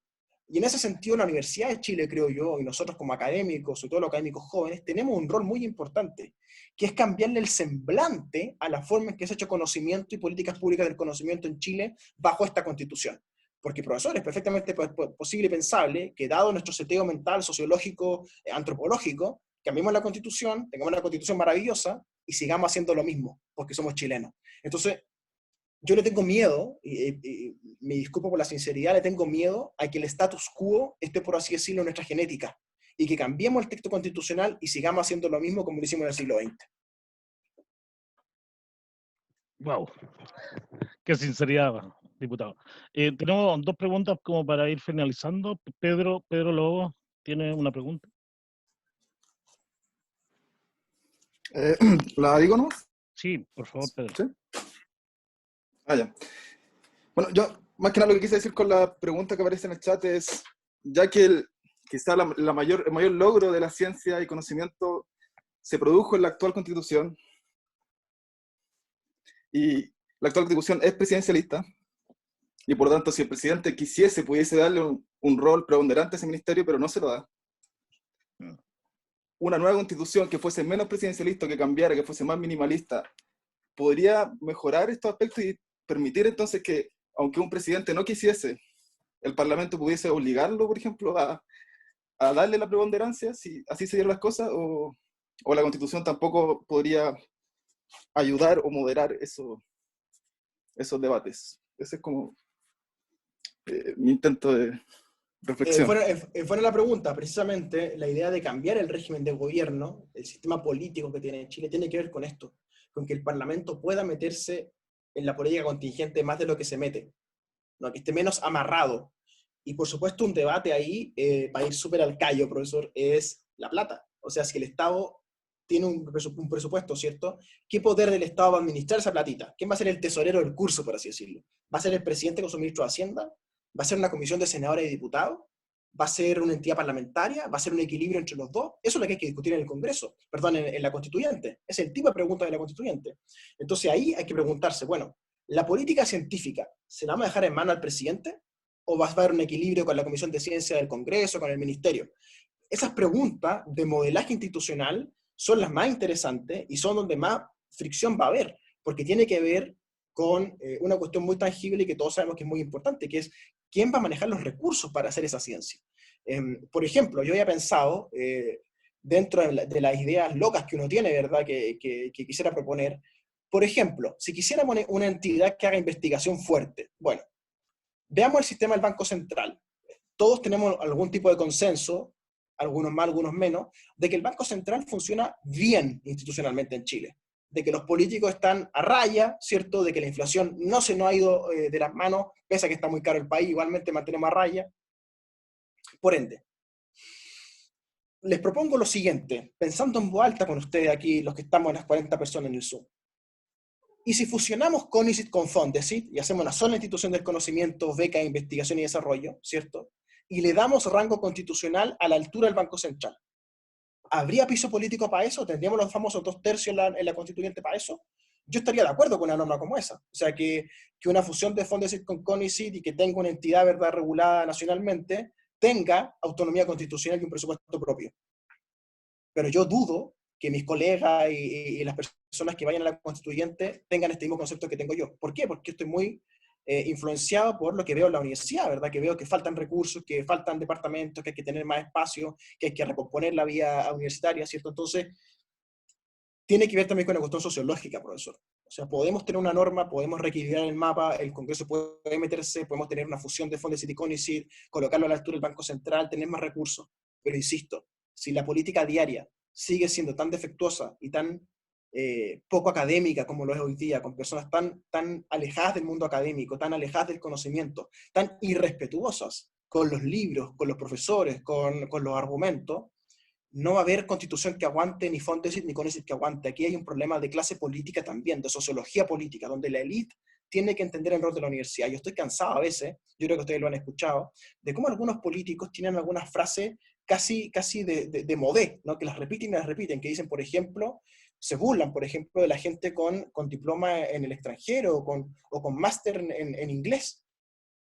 Y en ese sentido, la Universidad de Chile, creo yo, y nosotros como académicos, sobre todo los académicos jóvenes, tenemos un rol muy importante, que es cambiarle el semblante a la forma en que se ha hecho conocimiento y políticas públicas del conocimiento en Chile bajo esta Constitución. Porque, profesor, es perfectamente posible y pensable que, dado nuestro seteo mental, sociológico, antropológico, cambiemos la Constitución, tengamos una Constitución maravillosa y sigamos haciendo lo mismo, porque somos chilenos. Entonces, yo le tengo miedo, y me disculpo por la sinceridad, le tengo miedo a que el status quo esté, por así decirlo, en nuestra genética, y que cambiemos el texto constitucional y sigamos haciendo lo mismo como lo hicimos en el siglo XX. Wow, qué sinceridad, diputado. Tenemos dos preguntas como para ir finalizando. Pedro Lobo tiene una pregunta. ¿La digo, no? Sí, por favor, Pedro. ¿Sí? Ah, ya. Bueno, yo más que nada lo que quise decir con la pregunta que aparece en el chat es, ya que quizá el mayor logro de la ciencia y conocimiento se produjo en la actual Constitución, y la actual Constitución es presidencialista, y por lo tanto, si el presidente quisiese, pudiese darle un rol preponderante a ese ministerio, pero no se lo da. Una nueva Constitución que fuese menos presidencialista, que cambiara, que fuese más minimalista, podría mejorar estos aspectos y permitir entonces que, aunque un presidente no quisiese, el Parlamento pudiese obligarlo, por ejemplo, a darle la preponderancia, si así se dieran las cosas, o la Constitución tampoco podría ayudar o moderar esos debates. Ese es como mi intento de reflexión. Fuera la pregunta, precisamente la idea de cambiar el régimen de gobierno, el sistema político que tiene Chile, tiene que ver con esto, con que el Parlamento pueda meterse en la política contingente más de lo que se mete, ¿no? Que esté menos amarrado. Y por supuesto un debate ahí, para ir súper al callo, profesor, es la plata. O sea, si el Estado tiene un presupuesto, ¿cierto? ¿Qué poder del Estado va a administrar esa platita? ¿Quién va a ser el tesorero del curso, por así decirlo? ¿Va a ser el presidente con su ministro de Hacienda? ¿Va a ser una comisión de senadores y diputados? ¿Va a ser una entidad parlamentaria? ¿Va a ser un equilibrio entre los dos? Eso es lo que hay que discutir en el Congreso, perdón, en la Constituyente. Es el tipo de pregunta de la Constituyente. Entonces ahí hay que preguntarse, bueno, ¿la política científica se la vamos a dejar en mano al presidente? ¿O va a haber un equilibrio con la Comisión de Ciencia del Congreso, con el Ministerio? Esas preguntas de modelaje institucional son las más interesantes y son donde más fricción va a haber, porque tiene que ver con una cuestión muy tangible y que todos sabemos que es muy importante, que es quién va a manejar los recursos para hacer esa ciencia. Por ejemplo, yo había pensado, dentro de las ideas locas que uno tiene, ¿verdad?, que quisiera proponer, por ejemplo, si quisiéramos una entidad que haga investigación fuerte, bueno, veamos el sistema del Banco Central. Todos tenemos algún tipo de consenso, algunos más, algunos menos, de que el Banco Central funciona bien institucionalmente en Chile, de que los políticos están a raya, ¿cierto?, de que la inflación no se nos ha ido de las manos, pese a que está muy caro el país, igualmente mantenemos a raya. Por ende, les propongo lo siguiente, pensando en voz alta con ustedes aquí, los que estamos en las 40 personas en el Zoom. Y si fusionamos CONICET con Fondesit y hacemos una sola institución del conocimiento, beca, investigación y desarrollo, ¿cierto?, y le damos rango constitucional a la altura del Banco Central, ¿habría piso político para eso? ¿Tendríamos los famosos 2/3 en la constituyente para eso? Yo estaría de acuerdo con una norma como esa. O sea, que una fusión de Fondesit con CONICET y que tenga una entidad, ¿verdad?, regulada nacionalmente, tenga autonomía constitucional y un presupuesto propio. pero yo dudo que mis colegas y las personas que vayan a la constituyente tengan este mismo concepto que tengo yo. ¿Por qué? Porque estoy muy influenciado por lo que veo en la universidad, ¿verdad? Que veo que faltan recursos, que faltan departamentos, que hay que tener más espacio, que hay que recomponer la vía universitaria, ¿cierto? Entonces, tiene que ver también con la cuestión sociológica, profesor. O sea, podemos tener una norma, podemos reequilibrar el mapa, el Congreso puede meterse, podemos tener una fusión de fondos y CONICYT, colocarlo a la altura del Banco Central, tener más recursos. Pero insisto, si la política diaria sigue siendo tan defectuosa y tan poco académica como lo es hoy día, con personas tan alejadas del mundo académico, tan alejadas del conocimiento, tan irrespetuosas con los libros, con los profesores, con los argumentos, no va a haber constitución que aguante, ni Fondesit, ni CONICYT que aguante. Aquí hay un problema de clase política también, de sociología política, donde la élite tiene que entender el rol de la universidad. Yo estoy cansado a veces, yo creo que ustedes lo han escuchado, de cómo algunos políticos tienen algunas frases casi de modé, ¿no? Que las repiten y las repiten, que dicen, por ejemplo, se burlan, por ejemplo, de la gente con diploma en el extranjero o con máster en inglés.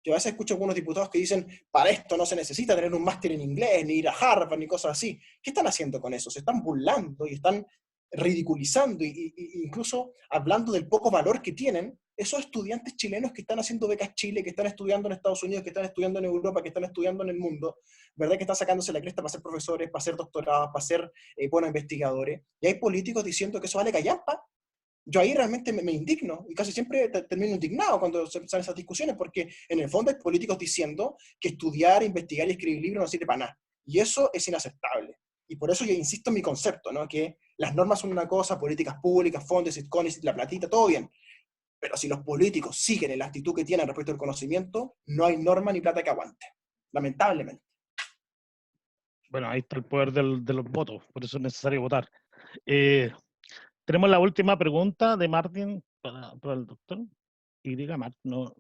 Yo a veces escucho algunos diputados que dicen, para esto no se necesita tener un máster en inglés, ni ir a Harvard, ni cosas así. ¿Qué están haciendo con eso? Se están burlando y están ridiculizando y incluso hablando del poco valor que tienen esos estudiantes chilenos que están haciendo becas Chile, que están estudiando en Estados Unidos, que están estudiando en Europa, que están estudiando en el mundo, ¿verdad? Que están sacándose la cresta para ser profesores, para ser doctorados, para ser buenos investigadores. Y hay políticos diciendo que eso vale callampa. Yo ahí realmente me indigno, y casi siempre termino indignado cuando salen esas discusiones, porque en el fondo hay políticos diciendo que estudiar, investigar y escribir libros no sirve para nada. Y eso es inaceptable. Y por eso yo insisto en mi concepto, ¿no? Que las normas son una cosa, políticas públicas, fondos, CONICYT, la platita, todo bien. Pero si los políticos siguen en la actitud que tienen respecto al conocimiento, no hay norma ni plata que aguante. Lamentablemente. Bueno, ahí está el poder de los votos, por eso es necesario votar. Tenemos la última pregunta de Martín para el doctor. Y diga, Martín, no.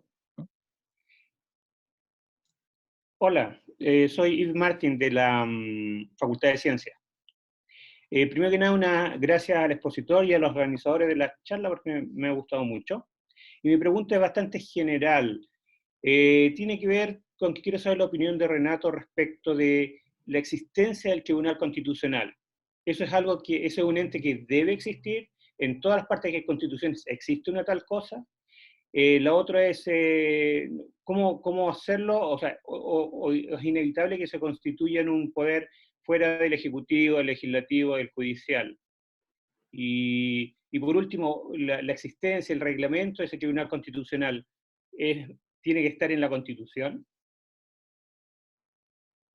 Hola, soy Yves Martín de la Facultad de Ciencias. Primero que nada, gracias al expositor y a los organizadores de la charla porque me ha gustado mucho. Y mi pregunta es bastante general. Tiene que ver con que quiero saber la opinión de Renato respecto de la existencia del Tribunal Constitucional. Eso es un ente que debe existir. En todas las partes que hay constituciones existe una tal cosa. La otra es cómo hacerlo, o sea, es inevitable que se constituya en un poder fuera del Ejecutivo, del Legislativo, del Judicial. Y por último, la existencia, el reglamento de ese Tribunal Constitucional, ¿tiene que estar en la Constitución?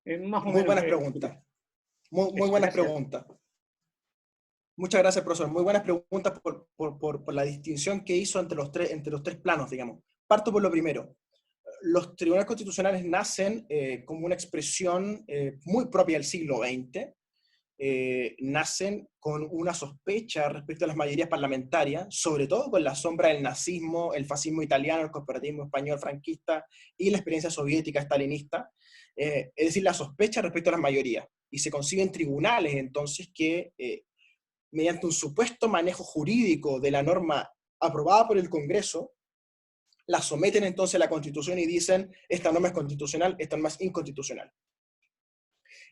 Más o Muy menos, buenas preguntas. Muy buenas preguntas. Muchas gracias, profesor. Muy buenas preguntas por la distinción que hizo entre los tres planos, digamos. Parto por lo primero. Los tribunales constitucionales nacen como una expresión muy propia del siglo XX. Nacen con una sospecha respecto a las mayorías parlamentarias, sobre todo con la sombra del nazismo, el fascismo italiano, el corporativismo español franquista y la experiencia soviética stalinista. Es decir, la sospecha respecto a las mayorías. Y se conciben tribunales, entonces, que mediante un supuesto manejo jurídico de la norma aprobada por el Congreso, la someten entonces a la Constitución y dicen, esta norma es constitucional, esta norma es inconstitucional.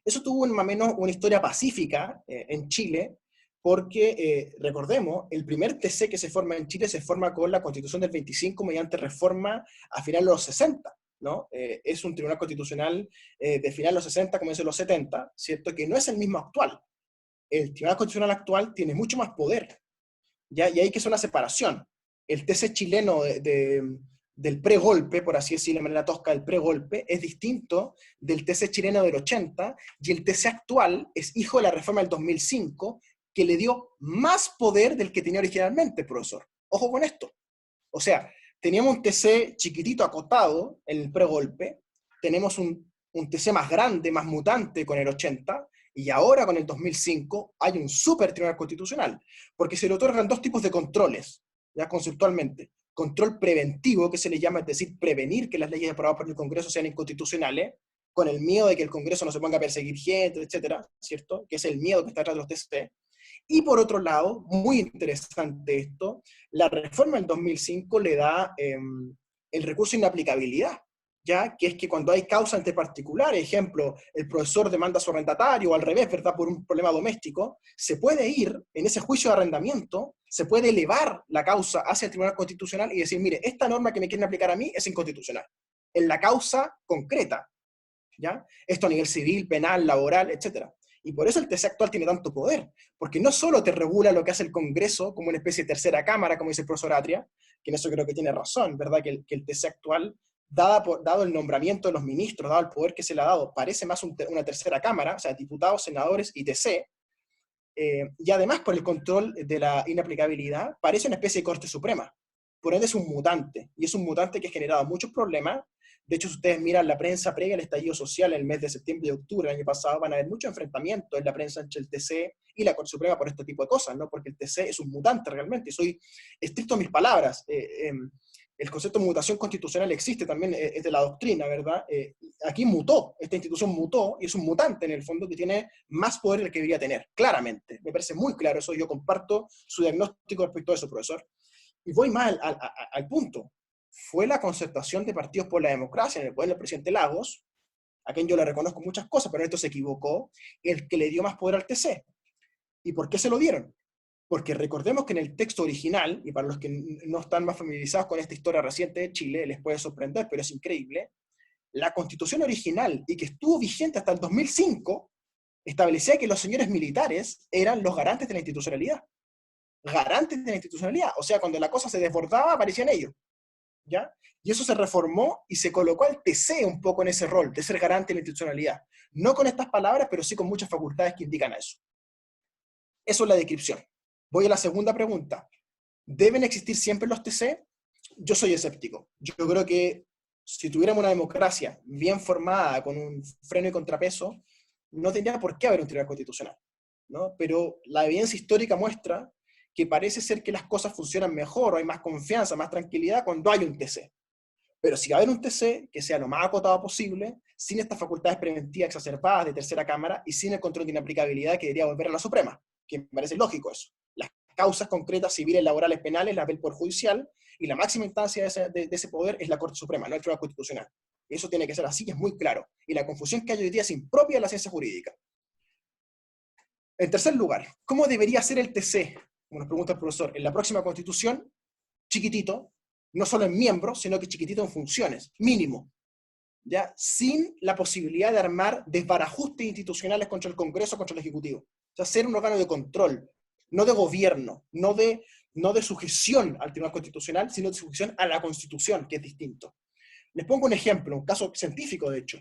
Eso tuvo más o menos una historia pacífica en Chile, porque, recordemos, el primer TC que se forma en Chile se forma con la Constitución del 25 mediante reforma a finales de los 60, ¿no? Es un tribunal constitucional de finales de los 60, comienzo de los 70, ¿cierto? Que no es el mismo actual. El Tribunal Constitucional actual tiene mucho más poder, ¿ya? Y hay que hacer una separación. El TC chileno del pregolpe, por así decirlo de manera tosca, del pregolpe, es distinto del TC chileno del 80, y el TC actual es hijo de la reforma del 2005, que le dio más poder del que tenía originalmente, profesor. Ojo con esto. O sea, teníamos un TC chiquitito, acotado, en el pregolpe, tenemos un TC más grande, más mutante con el 80, y ahora con el 2005 hay un super tribunal constitucional, porque se le otorgan dos tipos de controles, ya conceptualmente. Control preventivo, que se le llama, es decir, prevenir que las leyes aprobadas por el Congreso sean inconstitucionales, con el miedo de que el Congreso no se ponga a perseguir gente, etcétera, ¿cierto? Que es el miedo que está detrás de los TC. Y por otro lado, muy interesante esto, la reforma del 2005 le da el recurso de inaplicabilidad. ya que es que cuando hay causa entre particulares, ejemplo, el profesor demanda a su arrendatario o al revés, ¿verdad?, por un problema doméstico, se puede ir en ese juicio de arrendamiento, se puede elevar la causa hacia el Tribunal Constitucional y decir, mire, esta norma que me quieren aplicar a mí es inconstitucional, en la causa concreta, ¿ya? Esto a nivel civil, penal, laboral, etc. Y por eso el TC actual tiene tanto poder, porque no solo te regula lo que hace el Congreso como una especie de tercera cámara, como dice el profesor Atria, que en eso creo que tiene razón, ¿verdad?, que el TC actual, dado el nombramiento de los ministros, dado el poder que se le ha dado, parece más una tercera cámara, o sea, diputados, senadores y TC, y además por el control de la inaplicabilidad, parece una especie de Corte Suprema. Por ende es un mutante, y es un mutante que ha generado muchos problemas. De hecho, si ustedes miran la prensa previa al estallido social en el mes de septiembre y octubre del año pasado, van a ver mucho enfrentamiento en la prensa entre el TC y la Corte Suprema por este tipo de cosas, ¿no? Porque el TC es un mutante realmente, soy estricto en mis palabras. El concepto de mutación constitucional existe también, es de la doctrina, ¿verdad? Aquí mutó, esta institución mutó, y es un mutante en el fondo que tiene más poder del que debería tener, claramente. Me parece muy claro eso, yo comparto su diagnóstico respecto a eso, profesor. Y voy más al punto. Fue la concertación de partidos por la democracia en el poder del presidente Lagos, a quien yo le reconozco muchas cosas, pero en esto se equivocó, el que le dio más poder al TC. ¿Y por qué se lo dieron? Porque recordemos que en el texto original, y para los que no están más familiarizados con esta historia reciente de Chile, les puede sorprender, pero es increíble, la constitución original, y que estuvo vigente hasta el 2005, establecía que los señores militares eran los garantes de la institucionalidad. Garantes de la institucionalidad. O sea, cuando la cosa se desbordaba, aparecían ellos. ¿Ya? Y eso se reformó y se colocó al TC un poco en ese rol, de ser garante de la institucionalidad. No con estas palabras, pero sí con muchas facultades que indican a eso. Eso es la descripción. Voy a la segunda pregunta. ¿Deben existir siempre los TC? Yo soy escéptico. Yo creo que si tuviéramos una democracia bien formada, con un freno y contrapeso, no tendría por qué haber un tribunal constitucional, ¿no? Pero la evidencia histórica muestra que parece ser que las cosas funcionan mejor, o hay más confianza, más tranquilidad cuando hay un TC. Pero si va a haber un TC, que sea lo más acotado posible, sin estas facultades preventivas exacerbadas de tercera cámara y sin el control de inaplicabilidad que debería volver a la Suprema, que me parece lógico eso. Las causas concretas, civiles, laborales, penales, las ve el Poder Judicial, y la máxima instancia de ese poder es la Corte Suprema, no el Tribunal Constitucional. Eso tiene que ser así, es muy claro. Y la confusión que hay hoy día es impropia de la ciencia jurídica. En tercer lugar, ¿cómo debería ser el TC? Como nos pregunta el profesor, en la próxima Constitución, chiquitito, no solo en miembros, sino que chiquitito en funciones, mínimo, ¿ya? Sin la posibilidad de armar desbarajustes institucionales contra el Congreso, contra el Ejecutivo. O sea, ser un órgano de control, no de gobierno, no de sujeción al Tribunal Constitucional, sino de sujeción a la Constitución, que es distinto. Les pongo un ejemplo, un caso científico, de hecho.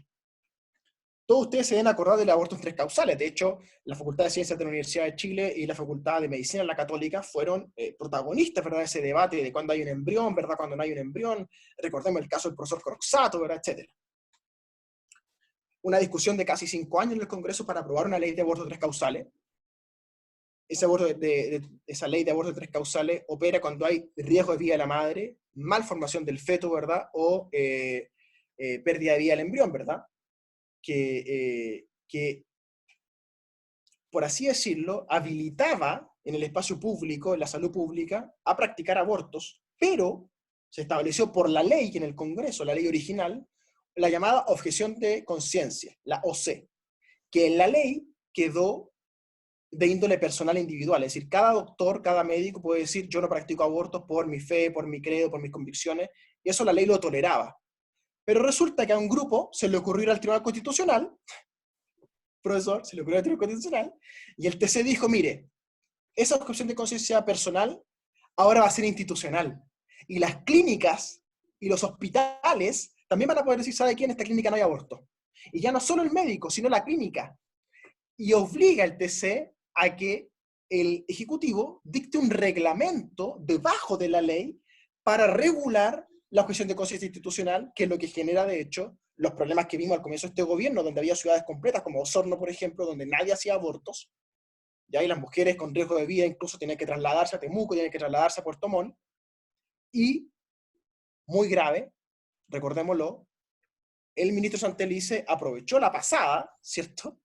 Todos ustedes se deben acordar del aborto en 3 causales. De hecho, la Facultad de Ciencias de la Universidad de Chile y la Facultad de Medicina de la Católica fueron protagonistas, ¿verdad?, de ese debate de cuándo hay un embrión, ¿verdad?, cuándo no hay un embrión. Recordemos el caso del profesor Croxato, ¿verdad?, etc. Una discusión de casi 5 años en el Congreso para aprobar una ley de aborto de 3 causales. Esa ley de aborto de 3 causales opera cuando hay riesgo de vida de la madre, malformación del feto, ¿verdad?, o pérdida de vida del embrión, ¿verdad?, que, por así decirlo, habilitaba en el espacio público, en la salud pública, a practicar abortos, pero se estableció por la ley en el Congreso, la ley original, la llamada objeción de conciencia, la OC, que en la ley quedó de índole personal e individual, es decir, cada doctor, cada médico puede decir, yo no practico abortos por mi fe, por mi credo, por mis convicciones, y eso la ley lo toleraba. Pero resulta que a un grupo se le ocurrió ir al Tribunal Constitucional, profesor, se le ocurrió al Tribunal Constitucional, y el TC dijo, mire, esa objeción de conciencia personal ahora va a ser institucional. Y las clínicas y los hospitales también van a poder decir, ¿sabe qué? En esta clínica no hay aborto. Y ya no solo el médico, sino la clínica. Y obliga al TC a que el Ejecutivo dicte un reglamento debajo de la ley para regular la objeción de conciencia institucional, que es lo que genera, de hecho, los problemas que vimos al comienzo de este gobierno, donde había ciudades completas, como Osorno, por ejemplo, donde nadie hacía abortos, y las mujeres con riesgo de vida incluso tenían que trasladarse a Temuco, tenían que trasladarse a Puerto Montt, y, muy grave, recordémoslo, el ministro Santelice aprovechó la pasada, ¿cierto?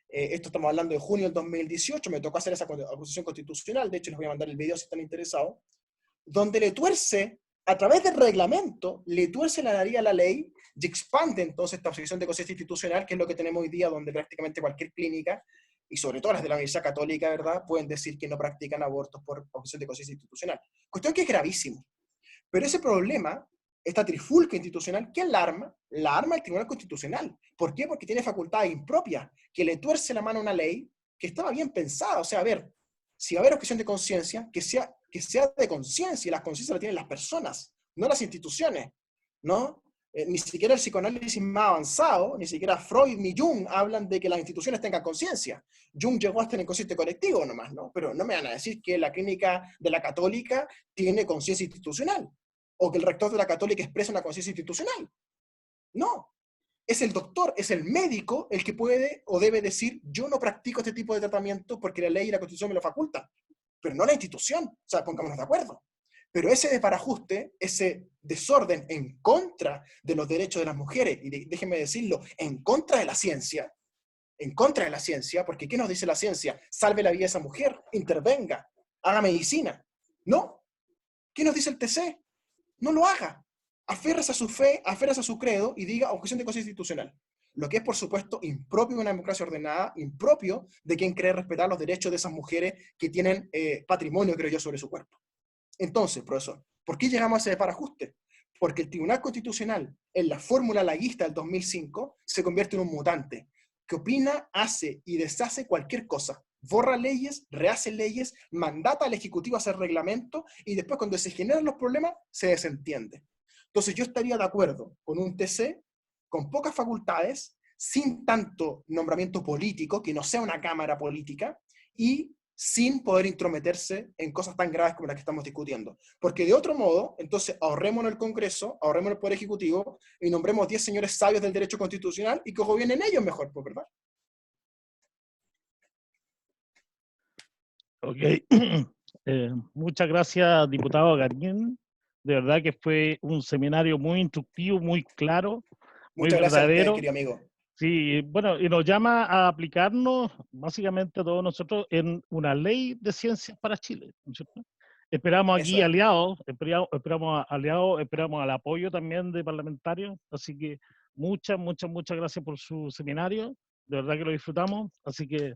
Esto estamos hablando de junio del 2018, me tocó hacer esa acusación constitucional, de hecho les voy a mandar el video si están interesados, donde le tuerce a través del reglamento, le tuerce la nariz a la ley y expande entonces esta obsesión de conciencia institucional, que es lo que tenemos hoy día, donde prácticamente cualquier clínica, y sobre todo las de la Universidad Católica, ¿verdad?, pueden decir que no practican abortos por obsesión de conciencia institucional. Cuestión que es gravísimo. Pero ese problema, esta trifulca institucional, ¿quién la arma? La arma el Tribunal Constitucional. ¿Por qué? Porque tiene facultades impropias, que le tuerce la mano a una ley que estaba bien pensada. O sea, a ver, si va a haber objeción de conciencia, que sea de conciencia, y las conciencias las tienen las personas, no las instituciones, ¿no? Ni siquiera el psicoanálisis más avanzado, ni siquiera Freud ni Jung hablan de que las instituciones tengan conciencia. Jung llegó hasta el inconsciente colectivo nomás, ¿no? Pero no me van a decir que la clínica de la Católica tiene conciencia institucional, o que el rector de la Católica expresa una conciencia institucional. No. Es el doctor, es el médico el que puede o debe decir, yo no practico este tipo de tratamiento porque la ley y la Constitución me lo facultan, pero no la institución. O sea, pongámonos de acuerdo. Pero ese desbarajuste, ese desorden en contra de los derechos de las mujeres, y déjenme decirlo, en contra de la ciencia, porque ¿qué nos dice la ciencia? Salve la vida de esa mujer, intervenga, haga medicina. No. ¿Qué nos dice el TC? No lo haga. Aférrese a su fe, aférrese a su credo y diga objeción de conciencia institucional. Lo que es, por supuesto, impropio de una democracia ordenada, impropio de quien cree respetar los derechos de esas mujeres que tienen patrimonio, creo yo, sobre su cuerpo. Entonces, profesor, ¿por qué llegamos a ese desbarajuste? Porque el Tribunal Constitucional, en la fórmula laguista del 2005, se convierte en un mutante, que opina, hace y deshace cualquier cosa. Borra leyes, rehace leyes, mandata al Ejecutivo a hacer reglamento, y después cuando se generan los problemas, se desentiende. Entonces yo estaría de acuerdo con un TC con pocas facultades, sin tanto nombramiento político, que no sea una cámara política, y sin poder intrometerse en cosas tan graves como las que estamos discutiendo. Porque de otro modo, entonces ahorrémonos el Congreso, ahorrémonos el Poder Ejecutivo, y nombremos 10 señores sabios del derecho constitucional, y que gobiernen ellos mejor, pues, ¿verdad? Ok. Muchas gracias, diputado Garín. De verdad que fue un seminario muy instructivo, muy claro, muy Muchas gracias a verdadero. ustedes, querido amigo. Sí, bueno, y nos llama a aplicarnos, básicamente todos nosotros, en una ley de ciencias para Chile, ¿no es cierto? Esperamos aquí Eso es. aliados, esperamos aliados, esperamos al apoyo también de parlamentarios, así que muchas gracias por su seminario, de verdad que lo disfrutamos, así que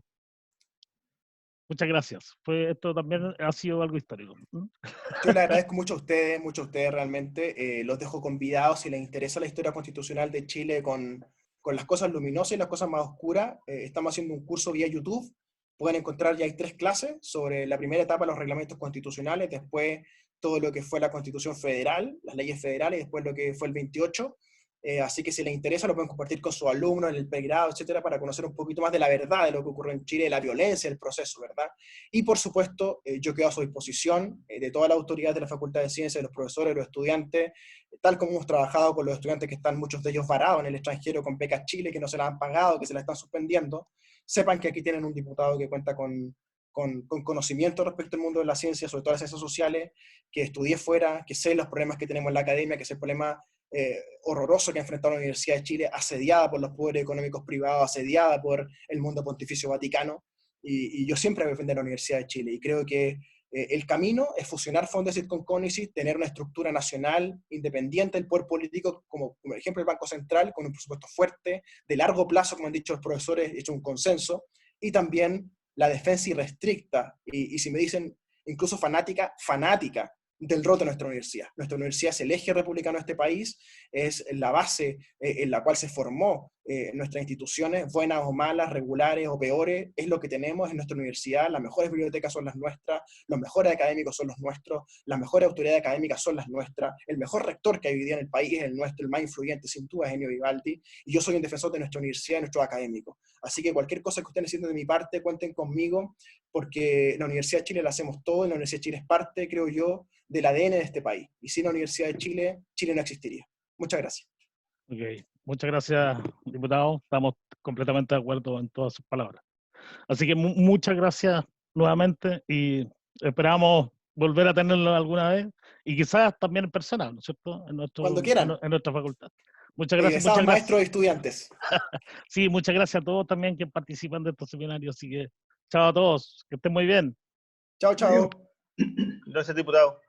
muchas gracias. Esto también ha sido algo histórico. Yo le agradezco mucho a ustedes realmente. Los dejo convidados si les interesa la historia constitucional de Chile con las cosas luminosas y las cosas más oscuras. Estamos haciendo un curso vía YouTube. Pueden encontrar, ya hay 3 clases sobre la primera etapa, los reglamentos constitucionales, después todo lo que fue la Constitución Federal, las leyes federales, y después lo que fue el 28. Así que si les interesa lo pueden compartir con sus alumnos en el pregrado, etcétera, para conocer un poquito más de la verdad de lo que ocurrió en Chile, de la violencia, del proceso, ¿verdad? Y por supuesto, yo quedo a su disposición de toda la autoridad de la Facultad de Ciencias, de los profesores, de los estudiantes, tal como hemos trabajado con los estudiantes que están muchos de ellos varados en el extranjero con becas Chile, que no se las han pagado, que se las están suspendiendo. Sepan que aquí tienen un diputado que cuenta con conocimiento respecto al mundo de la ciencia, sobre todo las ciencias sociales, que estudié fuera, que sé los problemas que tenemos en la academia, que sé el problema horroroso que ha enfrentado la Universidad de Chile, asediada por los poderes económicos privados, asediada por el mundo pontificio vaticano, y yo siempre voy a defender la Universidad de Chile, y creo que el camino es fusionar Fondesit con CONICET, tener una estructura nacional independiente del poder político, como por ejemplo el Banco Central, con un presupuesto fuerte, de largo plazo, como han dicho los profesores, hecho un consenso, y también la defensa irrestricta, y si me dicen incluso fanática del rol de nuestra universidad. Nuestra universidad es el eje republicano de este país, es la base en la cual se formó nuestras instituciones, buenas o malas, regulares o peores, es lo que tenemos en nuestra universidad. Las mejores bibliotecas son las nuestras, los mejores académicos son los nuestros, las mejores autoridades académicas son las nuestras, el mejor rector que hay hoy día en el país es el nuestro, el más influyente sin duda es Enio Vivaldi, y yo soy un defensor de nuestra universidad y de nuestros académicos. Así que cualquier cosa que ustedes necesiten de mi parte, cuenten conmigo, porque la Universidad de Chile la hacemos todo, y la Universidad de Chile es parte, creo yo, del ADN de este país. Y sin la Universidad de Chile, Chile no existiría. Muchas gracias. Ok, muchas gracias, diputado. Estamos completamente de acuerdo en todas sus palabras. Así que muchas gracias nuevamente y esperamos volver a tenerlo alguna vez y quizás también en persona, ¿no es cierto? Cuando quieran. En nuestra facultad. Muchas gracias. Muchas maestros y estudiantes. Sí, muchas gracias a todos también que participan de estos seminarios. Así que chao a todos, que estén muy bien. Chao, chao. Gracias, diputado.